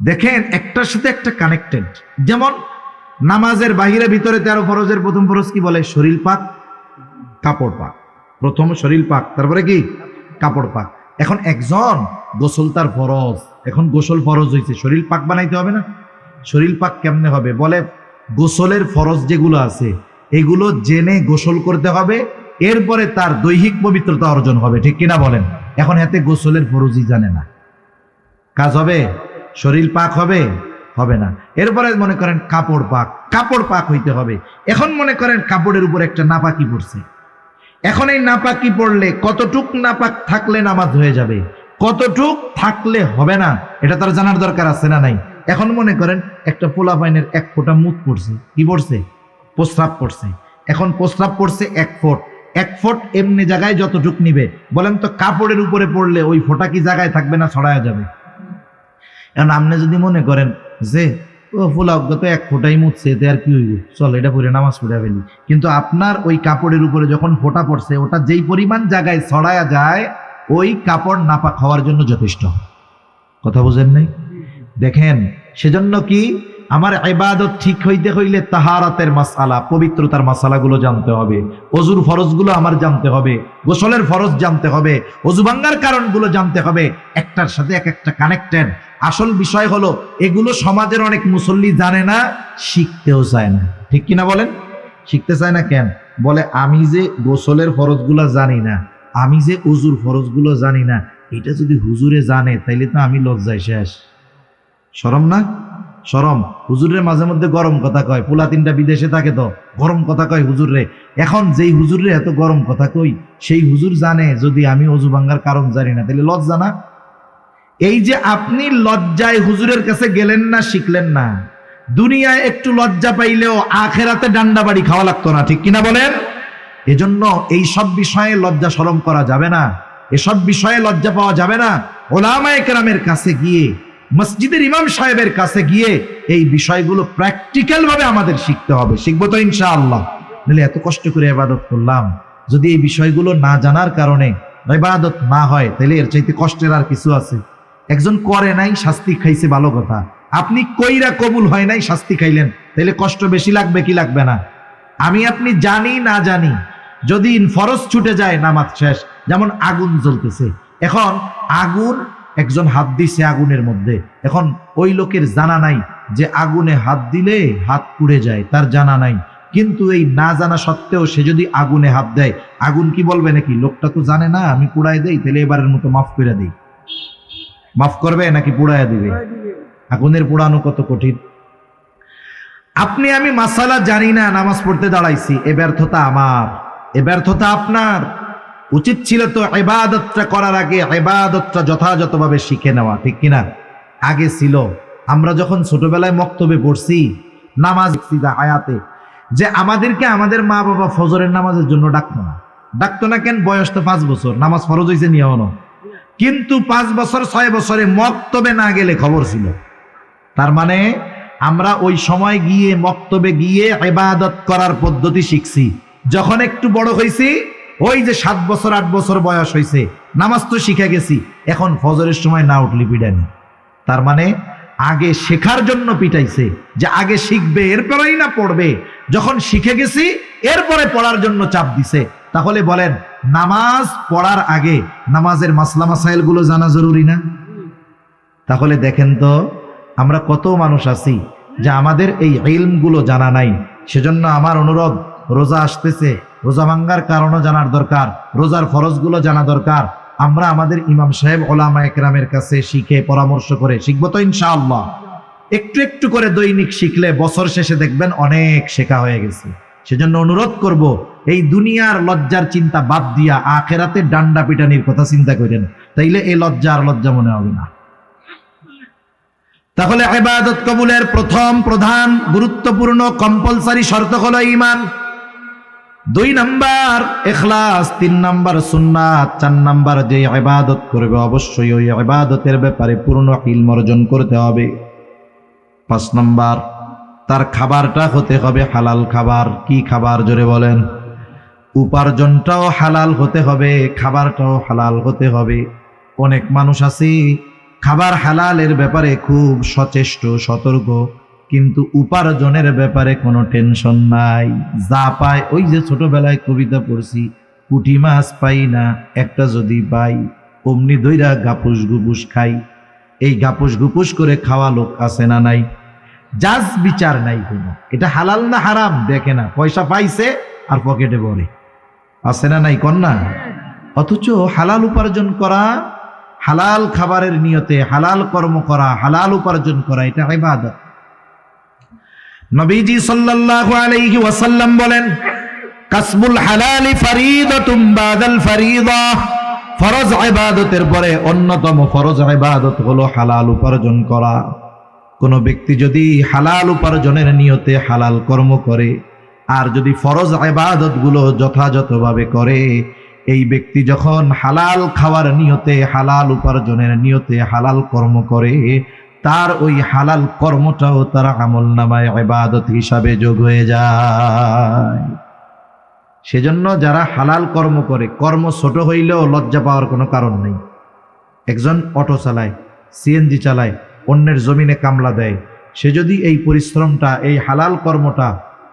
দেখেন একটার সাথে একটা কানেক্টেড। যেমন নামাজের বাহিরে ভিতরে 13 ফরজের প্রথম ফরজ কি বলে? শরীর পাক, কাপড় পাক। প্রথম শরীর পাক, তারপরে কি? কাপড় পাক। এখন একজন গোসল তার ফরজ, এখন গোসল ফরজ হয়েছে, শরীর পাক বানাইতে হবে না? শরীর পাক কেমনে হবে? বলে গোসলের ফরজ যেগুলো আছে এগুলো জেনে গোসল করতে হবে, এরপরে তার দৈহিক পবিত্রতা অর্জন হবে। ঠিক কিনা বলেন? এখন এতে গোসলের ফরজই জানে না, কাজ হবে? শরীর পাক হবে? হবে না। এরপরে মনে করেন কাপড় পাক, কাপড় পাক হইতে হবে। এখন মনে করেন কাপড়ের উপর একটা নাপাকি পড়ছে, এখন এই নাপাকি পড়লে কতটুক নাপাক থাকলে নামাজ হয়ে যাবে, কতটুক থাকলে হবে না, এটা তার জানার দরকার আছে না নাই? এখন মনে করেন একটা পোলা পাইনের 1 ফোঁটা মুখ পড়ছে, কি পড়ছে? প্রস্রাব পড়ছে। এখন প্রস্রাব পড়ছে 1 ফুট, 1 ফুট এমনি জায়গায় যতটুক নিবে, বলেন তো কাপড়ের উপরে পড়লে ওই ফোঁটা কি জায়গায় থাকবে না ছড়ায়া যাবে? এখন আপনি যদি মনে করেন যে ও ফুলা অজ্ঞত 1 ফোঁটাই মুছছে, এতে আর কি হইব, চল এটা পরে নামাজ পড়ে ফেলি, কিন্তু আপনার ওই কাপড়ের উপরে যখন ফোঁটা পড়ছে ওটা যেই পরিমাণ জায়গায় ছড়ায়া যায় ওই কাপড় নাপাক হওয়ার জন্য যথেষ্ট। কথা বুঝেন নাই? দেখেন সেজন্য কি আমার ইবাদত ঠিক হইতে হইলে তাহারাতের মাসআলা, পবিত্রতার মাসআলাগুলো জানতে হবে, ওযুর ফরজগুলো আমার জানতে হবে, গোসলের ফরজ জানতে হবে, ওযু ভাঙার কারণগুলো জানতে হবে, একটার সাথে এক একটা কানেক্টেড। আসল বিষয় হলো এগুলো সমাজের অনেক মুসল্লি জানে না, শিখতেও চায় না। ঠিক কিনা বলেন? শিখতে চায় না কেন? বলে আমি যে গোসলের ফরজগুলো জানি না, আমি যে ওযুর ফরজগুলো জানি না, এটা যদি হুজুরে জানে তাইলে তো আমি লজ্জায় শেষ। শরম না? শরম। হুজুরের মাঝে মধ্যে গরম কথা কয়, পোলা 3টা বিদেশে থাকে তো গরম কথা কয় হুজুরে। এখন যেই হুজুরে এত গরম কথা কই সেই হুজুর জানে যদি আমি ওযু ভাঙার কারণ জানি না, তাহলে লজ্জা না? এই যে আপনি লজ্জায় হুজুরের কাছে গেলেন না, শিখলেন না, দুনিয়ায় একটু লজ্জা পাইলেও আখেরাতে ডান্ডা বাড়ি খাওয়া লাগতো না। ঠিক কিনা বলেন? এজন্য এই সব বিষয়ে লজ্জা শরম করা যাবে না, এসব বিষয়ে লজ্জা পাওয়া যাবে না। ওলামায়ে কেরামের কাছে গিয়ে, মসজিদের ইমাম সাহেবের কাছে গিয়ে এই বিষয়গুলো প্র্যাকটিক্যাল ভাবে আমাদের শিখতে হবে। শিখবো তো ইনশাআল্লাহ। নাহলে এত কষ্ট করে ইবাদত করলাম, যদি এই বিষয়গুলো না জানার কারণে ইবাদত না হয় তাহলে এর চাইতে কষ্টের আর কিছু আছে? একজন করে নাই শাস্তি খাইছে, ভালো কথা। আপনি কইরা কবুল হয় নাই, শাস্তি খাইলেন, তাহলে কষ্ট বেশি লাগবে কি লাগবে না? আমি আপনি জানি না জানি যদি ফরজ ছুটে যায় নামাজ শেষ। যেমন আগুন জ্বলতেছে, এখন আগুন, একজন হাত দিছে আগুনের মধ্যে, এখন ওই লোকের জানা নাই যে আগুনে হাত দিলে হাত পুড়ে যায়, তার জানা নাই, কিন্তু এই না জানা সত্ত্বেও সে যদি আগুনে হাত দেয়, আগুন কি বলবে নাকি লোকটা তো জানে না, আমি পুড়াই দেই, তাহলে এবারের মতো মাফ করে দিই? মাফ করবে নাকি পুড়াইয়া দিবে? আগুনের পোড়ানো কত কঠিন। আপনি আমি মাসালা জানি না, নামাজ পড়তে দাঁড়াইছি, এ ব্যর্থতা আমার, এ ব্যর্থতা আপনার। উচিত ছিল তো ইবাদতটা করার আগে ইবাদতটা যথাযথভাবে শিখে নেওয়া। ঠিক কিনা? আগে ছিল, আমরা যখন ছোটবেলায় মক্তবে পড়ছি, নামাজ হায়াতে, যে আমাদেরকে আমাদের মা বাবা ফজরের নামাজের জন্য ডাকতো না। ডাকতো না কেন? বয়স তো 5 বছর, নামাজ ফরজ হয়েছে নিয়ে হলো, কিন্তু 5 বছর 6 বছরে মক্তবে না গেলে খবর ছিল। তার মানে আমরা ওই সময় গিয়ে মক্তবে গিয়ে ইবাদত করার পদ্ধতি শিখছি। যখন একটু বড় হয়েছি, ওই যে 7 বছর 8 বছর বয়স হয়েছে, নামাজ তো শিখে গেছি, এখন ফজরের সময় না উঠলি পিটানি। তার মানে আগে শেখার জন্য পিটাইছে, যে আগে শিখবে এরপরেই না পড়বে। যখন শিখে গেছি এরপরে পড়ার জন্য চাপ দিছে। তাহলে বলেন নামাজ পড়ার আগে নামাজের মাসলা মাসাইল গুলো জানা জরুরি না? তাহলে দেখেন তো আমরা কত মানুষ আছি যে আমাদের এই ইলম গুলো জানা নাই। সেজন্য আমার অনুরোধ, রোজা আসতেছে, রোজা ভাঙ্গার কারণও জানার দরকার, রোজার ফরজগুলো জানা দরকার। আমরা আমাদের ইমাম সাহেব ওলামা একরামের কাছে শিখে পরামর্শ করে শিখবো তো ইনশাআল্লাহ। একটু একটু করে দৈনিক শিখলে বছর শেষে দেখবেন অনেক শেখা হয়ে গেছে। সেজন্য অনুরোধ করব, এই দুনিয়ার লজ্জার চিন্তা বাদ দিয়া আখেরাতে ডান্ডা পিটানির কথা চিন্তা করেন, তাইলে এই লজ্জা আর লজ্জা মনে হবে না। তাহলে ইবাদত কবুলের প্রথম প্রধান গুরুত্বপূর্ণ কম্পালসারি শর্ত হলো ঈমান, 2 নাম্বার ইখলাস, 3 নাম্বার সুন্নাত, 4 নাম্বার যে ইবাদত করবে অবশ্যই ওই ইবাদতের ব্যাপারে পূর্ণ ইলম অর্জন করতে হবে। 5 নাম্বার তার খাবারটা হতে হবে হালাল খাবার। কি খাবার জোরে বলেন? উপার্জনটাও হালাল হতে হবে, খাবারটাও হালাল হতে হবে। অনেক মানুষ আছে খাবার হালালের ব্যাপারে খুব সচেষ্ট সতর্ক, কিন্তু উপার্জনের ব্যাপারে কোনো টেনশন নাই। যা পায়, ওই যে ছোটবেলায় কবিতা পড়ছি, পুঁটি মাছ পাই না একটা যদি পাই, অমনি দইরা গাপুস গুপুস খাই। এই গাপুস গুপুস করে খাওয়া লোক আছে না নাই? জাজ বিচার নাই কোনো, এটা হালাল না হারাম দেখে না, পয়সা পাইছে আর পকেটে ভরে, আছে না নাই কন্যা? অথচ হালাল উপার্জন করা, হালাল খাবারের নিয়তে হালাল কর্ম করা, হালাল উপার্জন করা, এটা ইবাদত। নবীজি সাল্লাল্লাহু আলাইহি ওয়াসাল্লাম বলেন, কাসবুল হালালি ফরিদাতুম বাদাল ফরিদা, ফরজ ইবাদতের পরে অন্যতম ফরজ ইবাদত হলো হালাল উপার্জন করা। কোন ব্যক্তি যদি হালাল উপার্জনের নিয়তে হালাল কর্ম করে আর যদি ফরজ ইবাদত গুলো যথাযথভাবে করে, এই ব্যক্তি যখন হালাল খাওয়ার নিয়তে, হালাল উপার্জনের নিয়তে হালাল কর্ম করে, তার ওই হালাল কর্মটাও তার আমলনামায় ইবাদত হিসাবে যোগ হয়ে যায়। সেজন্য যারা হালাল কর্ম করে, কর্ম ছোট হইলেও লজ্জা পাওয়ার কোনো কারণ নেই। একজন অটো চালায়, সিএনজি চালায়, অন্যের জমিনে কামলা দেয়, সে যদি এই পরিশ্রমটা, এই হালাল কর্মটা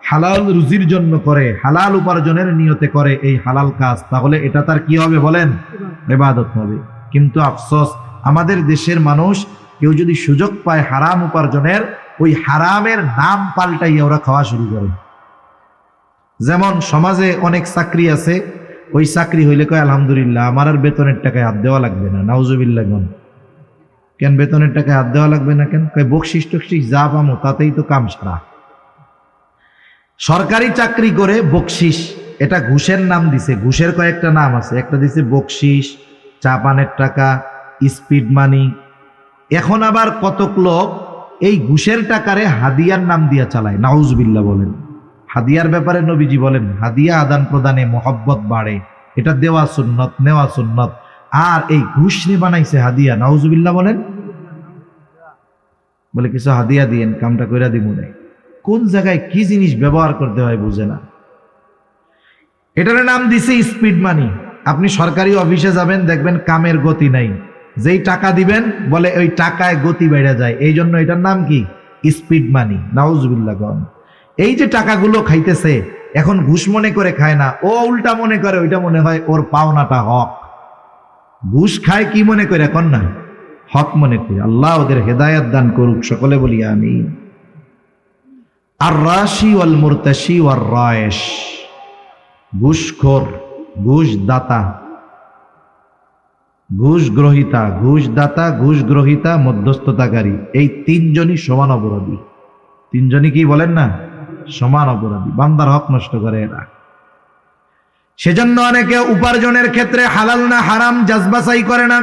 হালাল রুজির জন্য করে, হালাল উপার্জনের নিয়তে করে এই হালাল কাজ, তাহলে এটা তার কি হবে বলেন? ইবাদত হবে। কিন্তু আফসোস, আমাদের দেশের মানুষ কেউ যদি সুযোগ পায় হারাম উপার্জনের, ওই হারামের নাম পাল্টাইয়া ওরা খাওয়া শুরু করে। যেমন সমাজে অনেক চাকরি আছে, ওই চাকরি হইলে কয় আলহামদুলিল্লাহ, আমার আর বেতনের টাকায় হাত দেওয়া লাগবে না। নাউজুবিল্লাহ। কেন বেতনের টাকায় হাত দেওয়া লাগবে না কেন? কয় বকশিস টকশিস যা পামো তাতেই তো কাম সারা। সরকারি চাকরি করে বকশিস, এটা ঘুষের নাম দিছে, ঘুষের কয়েকটা নাম আছে, একটা দিছে বকশিস, চা পানের টাকা, স্পিড মানি। এখন আবার কতক লোক এই ঘুষের টাকারে হাদিয়ার নাম দিয়া চালায়। নাউজুবিল্লাহ বলেন। হাদিয়ার ব্যাপারে নবীজি বলেন, হাদিয়া আদান প্রদানে মহব্বত বাড়ে, এটা দেওয়া সুন্নত, নেওয়া সুন্নত। আর এই ঘুষ নিয়ে বানাইছে হাদিয়া। নাউজুবিল্লাহ বলেন। বলে কিছু হাদিয়া দিয়েন, কামটা কইরা দিব না। কোন জায়গায় কি জিনিস ব্যবহার করতে হয় বুঝে না। এটার নাম দিছে স্পিড মানি। আপনি সরকারি অফিসে যাবেন, দেখবেন কামের গতি নাই, যেই টাকা দিবেন বলে ওই টাকায় গতি বেড়ে যায়, এই জন্য এটার নাম কি? স্পিড মানি। নাউজুবিল্লাহ। এই যে টাকাগুলো খাইতেছে, এখন ঘুষ মনে করে খায় না, ও উল্টা মনে করে ওইটা মনে হয় ওর পাওনাটা হক। ঘুষ খায় কি মনে করে এখন? না, হক মনে করে। আল্লাহ ওদের হেদায়েত দান করুক, সকলে বলি আমিন। আর রাশি ওয়াল মুরতাশি ওয়ার রায়েশ, ঘুষখোর, ঘুষ দাতা, ঘুষ গ্রহিতা, ঘুষ দাতা, ঘুষ গ্রহিতা, মধ্যস্থতাকারী, এই তিনজনই সমান অপরাধী। তিনজনই কি বলেন না? সমান অপরাধী। বান্দার হক নষ্ট করে এরা। সেজন্য অনেকে উপার্জনের ক্ষেত্রে হালাল না হারাম যাচাই করে না।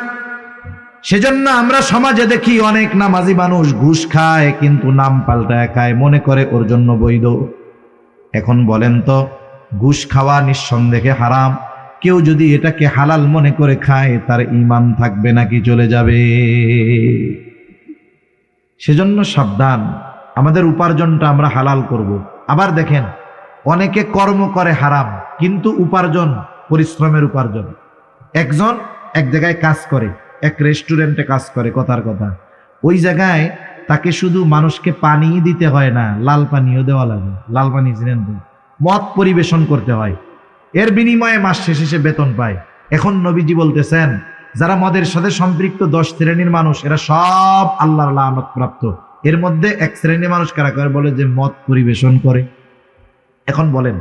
সেজন্য আমরা সমাজে দেখি অনেক নামাজি মানুষ ঘুষ খায়, কিন্তু নাম পাল্টায় খায়, মনে করে ওর জন্য বৈধ। এখন বলেন তো, ঘুষ খাওয়া নিঃসন্দেহে হারাম, কেউ যদি এটাকে হালাল মনে করে খায়, তার ঈমান থাকবে নাকি চলে যাবে? সেজন্য সাবধান, আমাদের উপার্জনটা আমরা হালাল করব। আবার দেখেন, অনেকে কর্ম করে হারাম, কিন্তু উপার্জন পরিশ্রমের উপার্জন। একজন এক জায়গায় কাজ করে, এক রেস্টুরেন্টে কাজ করে, কথার কথা, ওই জায়গায় তাকে শুধু মানুষকে পানি দিতে হয় না, লাল পানিও দেওয়া লাগে। লাল পানি চিনেন তো? মদ পরিবেশন করতে হয়, এর বিনিময়ে মাস শেষে সে বেতন পায়। এখন নবীজি বলতেছেন, যারা মদের সাথে সম্পৃক্ত 10 শ্রেণীর মানুষ, এরা সব আল্লাহর লানত প্রাপ্ত। এর মধ্যে এক শ্রেণীর মানুষ কারা করে? বলে যে মদ পরিবেশন করে। এখন বলেন,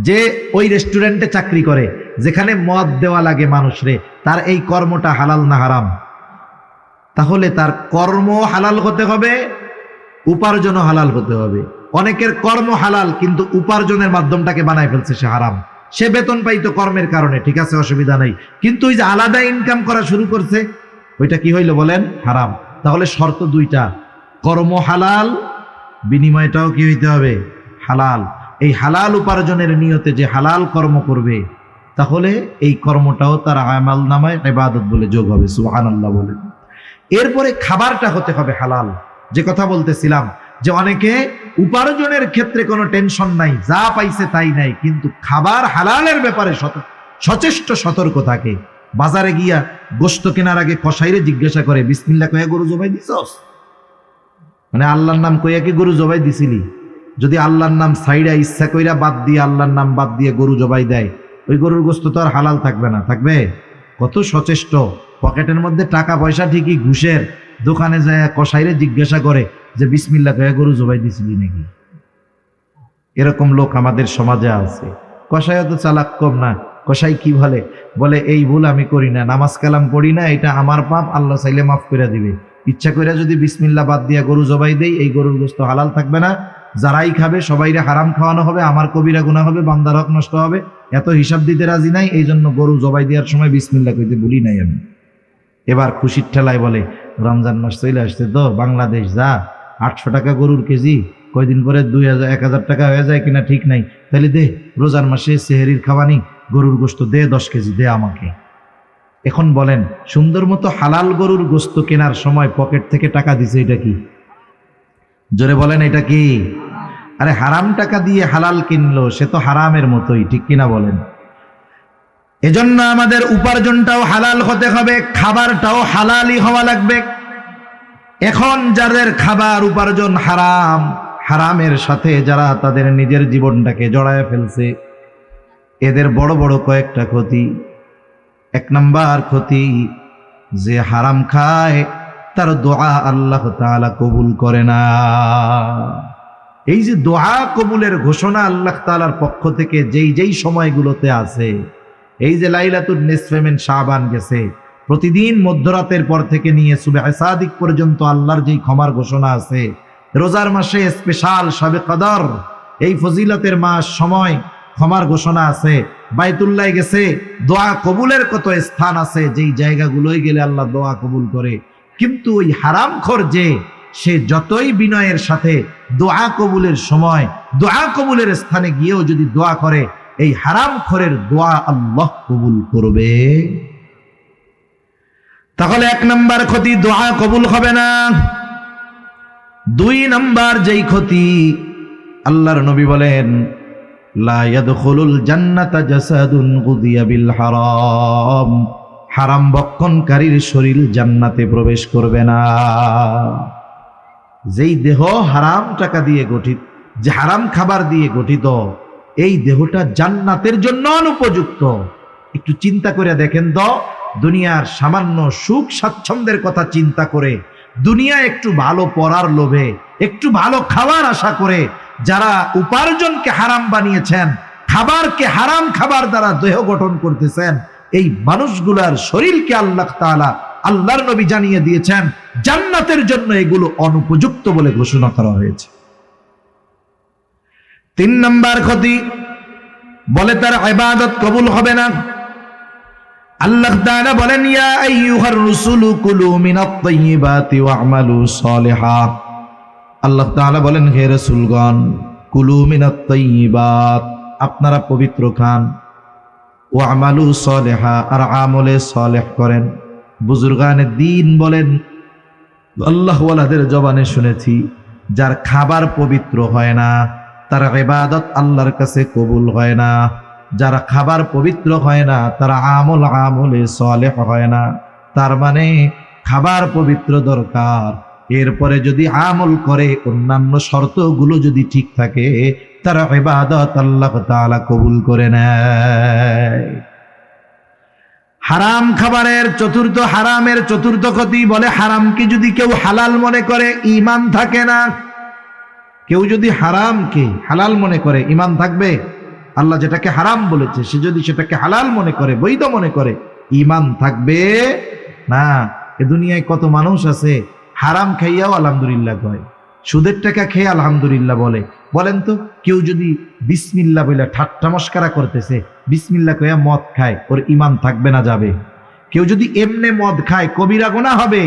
যে ওই রেস্টুরেন্টে চাকরি করে, যেখানে মদ দেওয়া লাগে মানুষরে, তার এই কর্মটা হালাল না হারাম? তাহলে তার কর্ম হালাল হতে হবে, উপার্জনও হালাল হতে হবে। অনেকের কর্ম হালাল কিন্তু উপার্জনের মাধ্যমটাকে বানায় ফেলছে সে হারাম। সে বেতন পাইতো কর্মের কারণে, ঠিক আছে, অসুবিধা নাই, কিন্তু ওই যে আলাদা ইনকাম করা শুরু করছে, ওইটা কি হইল বলেন? হারাম। তাহলে শর্ত দুইটা, কর্ম হালাল, বিনিময়টাও কি হইতে হবে? হালাল। এই হালাল উপার্জনের নিয়তে যে হালাল কর্ম করবে, তাহলে এই কর্মটাও তার আমাল নামায় ইবাদত বলে যোগ হবে। সুবহানাল্লাহ বলেন। এরপরে খাবারটা হতে হবে হালাল। যে কথা বলতেছিলাম যে অনেকে উপার্জনের ক্ষেত্রে কোনো টেনশন নাই, যা পাইছে তাই নাই, কিন্তু খাবার হালালের ব্যাপারে সচেষ্ট সতর্ক থাকে। বাজারে গিয়া গোশত কেনার আগে কসাইরে জিজ্ঞাসা করে, বিসমিল্লাহ কইয়া গরু জবাই দিছস? মানে আল্লাহর নাম কইয়া কি গরু জবাই দিছিলি? যদি আল্লাহর নাম সাইডা ইচ্ছা কইরা বাদ দিয়ে, আল্লাহর নাম বাদ দিয়ে গরু জবাই দেয়, ওই গরুর গোশত তো আর হালাল থাকবে না। থাকবে? কত সচেষ্ট। পকেটের মধ্যে টাকা পয়সা ঠিকই, ঘুষের দোকানে যায় কসাইরে জিজ্ঞাসা করে যে বিসমিল্লাহ কইয়া গরু জবাই দিছিলি নাকি? এরকম লোক আমাদের সমাজে আছে। কসাইও তো চালাক কম না। কসাই কি বলে এই ভুল আমি করি না, নামাজ কালাম পড়ি না, এটা আমার পাপ, আল্লাহ চাইলে মাফ করে দিবে। ইচ্ছা করে যদি বিসমিল্লাহ বাদ দিয়া গরু জবাই দেই, এই গরুর গোশত হালাল থাকবে না, যারাই খাবে সবাইরে হারাম খাওয়ানো হবে, আমার কবিরা গুনাহ হবে, বান্দার হক নষ্ট হবে। এত হিসাব দিতে রাজি নাই, এই জন্য গরু জবাই দেওয়ার সময় বিসমিল্লাহ কইতে ভুলি নাই আমি। এবার খুশির ঠেলায় বলে রমজান মাস চলে আসছে তো, বাংলাদেশ যা 800 টাকা গরুর কেজি, কয়দিন পরে 2000-1000 টাকা হয়ে যায় কিনা ঠিক নাই, তাহলে দে রোজার মাসে সেহরির খাওয়ানি গরুর গোশত দে 10 কেজি দে আমাকে। এখন বলেন, সুন্দর মতো হালাল গরুর গোশত কেনার সময় পকেট থেকে টাকা দিছে, এটা কি? জোরে বলেন, এটা কি? আরে হারাম টাকা দিয়ে হালাল কিনলো, সে তো হারামের মতোই, ঠিক কিনা বলেন? এজন্য আমাদের উপার্জনটাও হালাল হতে হবে, খাবারটাও হালালই হওয়া লাগবে। এখন যাদের খাবার উপার্জন হারাম, হারামের সাথে যারা তাদের নিজের জীবনটাকে জড়ায় ফেলছে, এদের বড় বড় কয়েকটা ক্ষতি। 1 নাম্বার ক্ষতি, যে হারাম খায় তার দোয়া আল্লাহ তাআলা কবুল করে না। এই যে দোয়া কবুলের ঘোষণা আল্লাহ তাআলার পক্ষ থেকে যেই সময়গুলোতে আছে, এই যে লাইলাতুন নিসফে মিন শাবান গেছে, প্রতিদিন মধ্যরাতের পর থেকে নিয়ে সুবহে সাদিক পর্যন্ত আল্লাহর যেই ক্ষমার ঘোষণা আছে, রোজার মাসে স্পেশাল শবে কদর, এই ফজিলতের মাস, সময় ক্ষমার ঘোষণা আছে, বাইতুল্লাহ গেছে, দোয়া কবুলের কত স্থান আছে, যেই জায়গাগুলোই গেলে আল্লাহ দোয়া কবুল করে। কিন্তু ওই হারামখোর যে, সে যতই বিনয়ের সাথে দোয়া কবুলের সময়, দোয়া কবুলের স্থানে গিয়েও যদি দোয়া করে, এই হারামখোরের দোয়া আল্লাহ কবুল করবে। তাহলে 1 নাম্বার ক্ষতি, দোয়া কবুল হবে না। 2 নাম্বার যেই ক্ষতি, আল্লাহর নবী বলেন, লা ইয়াদখুলুল জান্নাতা জাসাদুন গুদিয়া বিল হারাম, হারাম ভক্ষণকারীর শরীর জান্নাতে প্রবেশ করবে না। যেই দেহ হারাম টাকা দিয়ে গঠিত, যে হারাম খাবার দিয়ে গঠিত, এই দেহটা জান্নাতের জন্য অনুপযুক্ত। একটু চিন্তা করে দেখেন তো, দুনিয়ার সামান্য সুখ স্বাচ্ছন্দ্যের কথা চিন্তা করে, দুনিয়া একটু ভালো পড়ার লোভে, একটু ভালো খাবার আশা করে যারা উপার্জনকে হারাম বানিয়েছেন, খাবারকে হারাম খাবার দ্বারা দেহ গঠন করতেছেন, এই মানুষগুলার শরীরকে আল্লাহ তাআলা, আল্লাহর নবী জানিয়ে দিয়েছেন, জান্নাতের জন্য এগুলো অনুপযুক্ত বলে ঘোষণা করা হয়েছে। 3 নাম্বার ক্ষতি, বলে তার ইবাদত কবুল হবে না। আল্লাহ তাআলা বলেন, ইয়া আইয়ুহার রাসূলু কুলু মিনাত তাইয়্যিবাতি ওয়া'মালু সালিহাত। আল্লাহ তাআলা বলেন, হে রাসূলগণ, কুলু মিনাত তাইয়্যিবাত, আপনারা পবিত্র খান, ওয়া'মালু সালিহা, আর আমলে সালেহ করেন। বুজুর্গানে দ্বীন বলেন, আল্লাহ ওয়ালাদের জবানে শুনেছি, যার খাবার পবিত্র হয় না, তার ইবাদত আল্লাহর কাছে কবুল হয় না। যারা খাবার পবিত্র হয় না, তারা আমলে সালেহ হয় না। তার মানে খাবার পবিত্র দরকার, এরপরে যদি আমল করে, অন্যান্য শর্তগুলো যদি ঠিক থাকে, তার ইবাদত আল্লাহ তাআলা কবুল করে নেয়। হারাম খাবারের হারামের চতুর্থ ক্ষতি, বলে হারামকে যদি কেউ হালাল মনে করে, ঈমান থাকে না। কেউ যদি হারামকে হালাল মনে করে ঈমান থাকবে? আল্লাহ যেটাকে হারাম বলেছে সে যদি সেটাকে হালাল মনে করে, বৈধ মনে করে, ঈমান থাকবে না। এ দুনিয়ায় কত মানুষ আছে হারাম খাইয়াও আলহামদুলিল্লাহ কয়, সুদের টাকা খেয়ে আলহামদুলিল্লাহ বলে। বলেন তো, কেউ যদি বিসমিল্লাহ বলে ঠাট্টা মস্কারা করতেছে, বিসমিল্লাহ কইয়া মদ খায়, ওর ঈমান থাকবে না যাবে? কেউ যদি এমনে মদ খায় কবিরা গুনাহ হবে,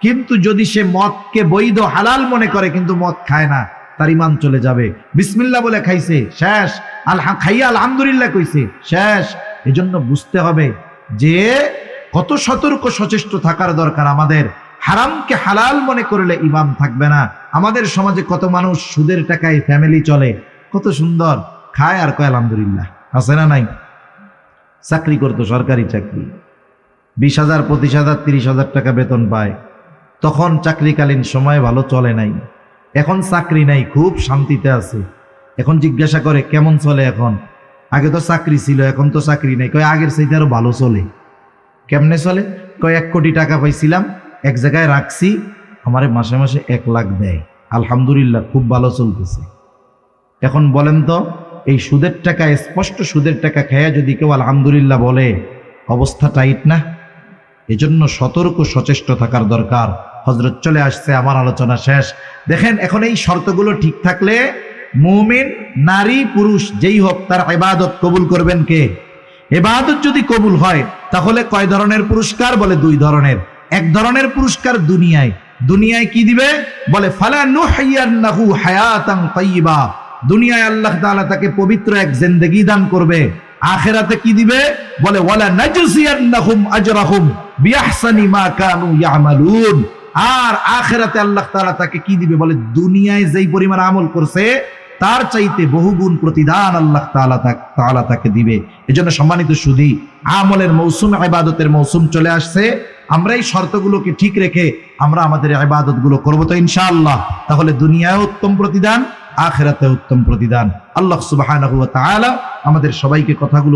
কিন্তু যদি সে মদকে বৈধ হালাল মনে করে কিন্তু মদ খায় না, তার ঈমান চলে যাবে। বিসমিল্লাহ বলে খাইছে, শেষ। খাইয়া আলহামদুলিল্লাহ কইছে, শেষ। এজন্য বুঝতে হবে যে কত সতর্ক সচেষ্ট থাকার দরকার আমাদের। হারামকে হালাল মনে করলে ঈমান থাকবে না। আমাদের সমাজে কত মানুষ সুদের টাকায় ফ্যামিলি চলে, কত সুন্দর খায় আর কয় আলহামদুলিল্লাহ। আছে না নাই? চাকরি করতো, সরকারি চাকরি, 20,000, 25,000, 30,000 টাকা বেতন পায়। তখন চাকরিকালীন সময় ভালো চলে নাই, এখন চাকরি নাই, খুব শান্তিতে আছে। এখন জিজ্ঞাসা করে কেমন চলে এখন? আগে তো চাকরি ছিল, এখন তো চাকরি নাই। কয় আগের চাইতে আরো ভালো চলে। কেমনে চলে? কয় 1 কোটি টাকা পাইছিলাম, এক জায়গায় রাখছি, আমারে মাসে মাসে 1 লাখ দেয়, আলহামদুলিল্লাহ খুব ভালো চলতেছে। এখন বলেন তো, এই সুদের টাকা, স্পষ্ট সুদের টাকা খেয়ে যদি কেউ আলহামদুলিল্লাহ বলে, অবস্থা টাইট না? এজন্য সতর্ক সচেষ্ট থাকার দরকার। হযরত চলে আসছে, আমার আলোচনা শেষ। দেখেন, এখন এই শর্তগুলো ঠিক থাকলে মুমিন নারী পুরুষ যেই হোক তার ইবাদত কবুল করবেন কে? ইবাদত যদি কবুল হয় তাহলে কয় ধরনের পুরস্কার? বলে 2 ধরনের। এক ধরনের পুরস্কার দুনিয়ায়। দুনিয়ায় কি দিবে? বলে ফালা নুহইয়ান্নাহু হায়াতান তাইয়্যিবা। দুনিয়ায় আল্লাহ তাআলা তাকে পবিত্র এক জিন্দেগি দান করবে। আখিরাতে কি দিবে? বলে ওয়ালা নাজজিয়ান্নাহুম আজরাহুম বিআহসানি মা কানু ইয়ামালুন। আর আখিরাতে আল্লাহ তাআলা তাকে কি দিবে? বলে দুনিয়ায় যেই পরিমাণ আমল করছে তার চাইতে বহুগুণ প্রতিদান আল্লাহ তাআলা তাকে দিবে। এজন্য সম্মানিত সুধী, আমলের মৌসুম, ইবাদতের মৌসুম চলে আসছে। আমরা এই শর্তগুলোকে ঠিক রেখে আমরা আমাদের ইবাদতগুলো করব তো ইনশাআল্লাহ। তাহলে দুনিয়ায় উত্তম প্রতিদান, আখিরাতে উত্তম প্রতিদান। আল্লাহ সুবহানাহু ওয়া তাআলা আমাদের সবাইকে কথাগুলো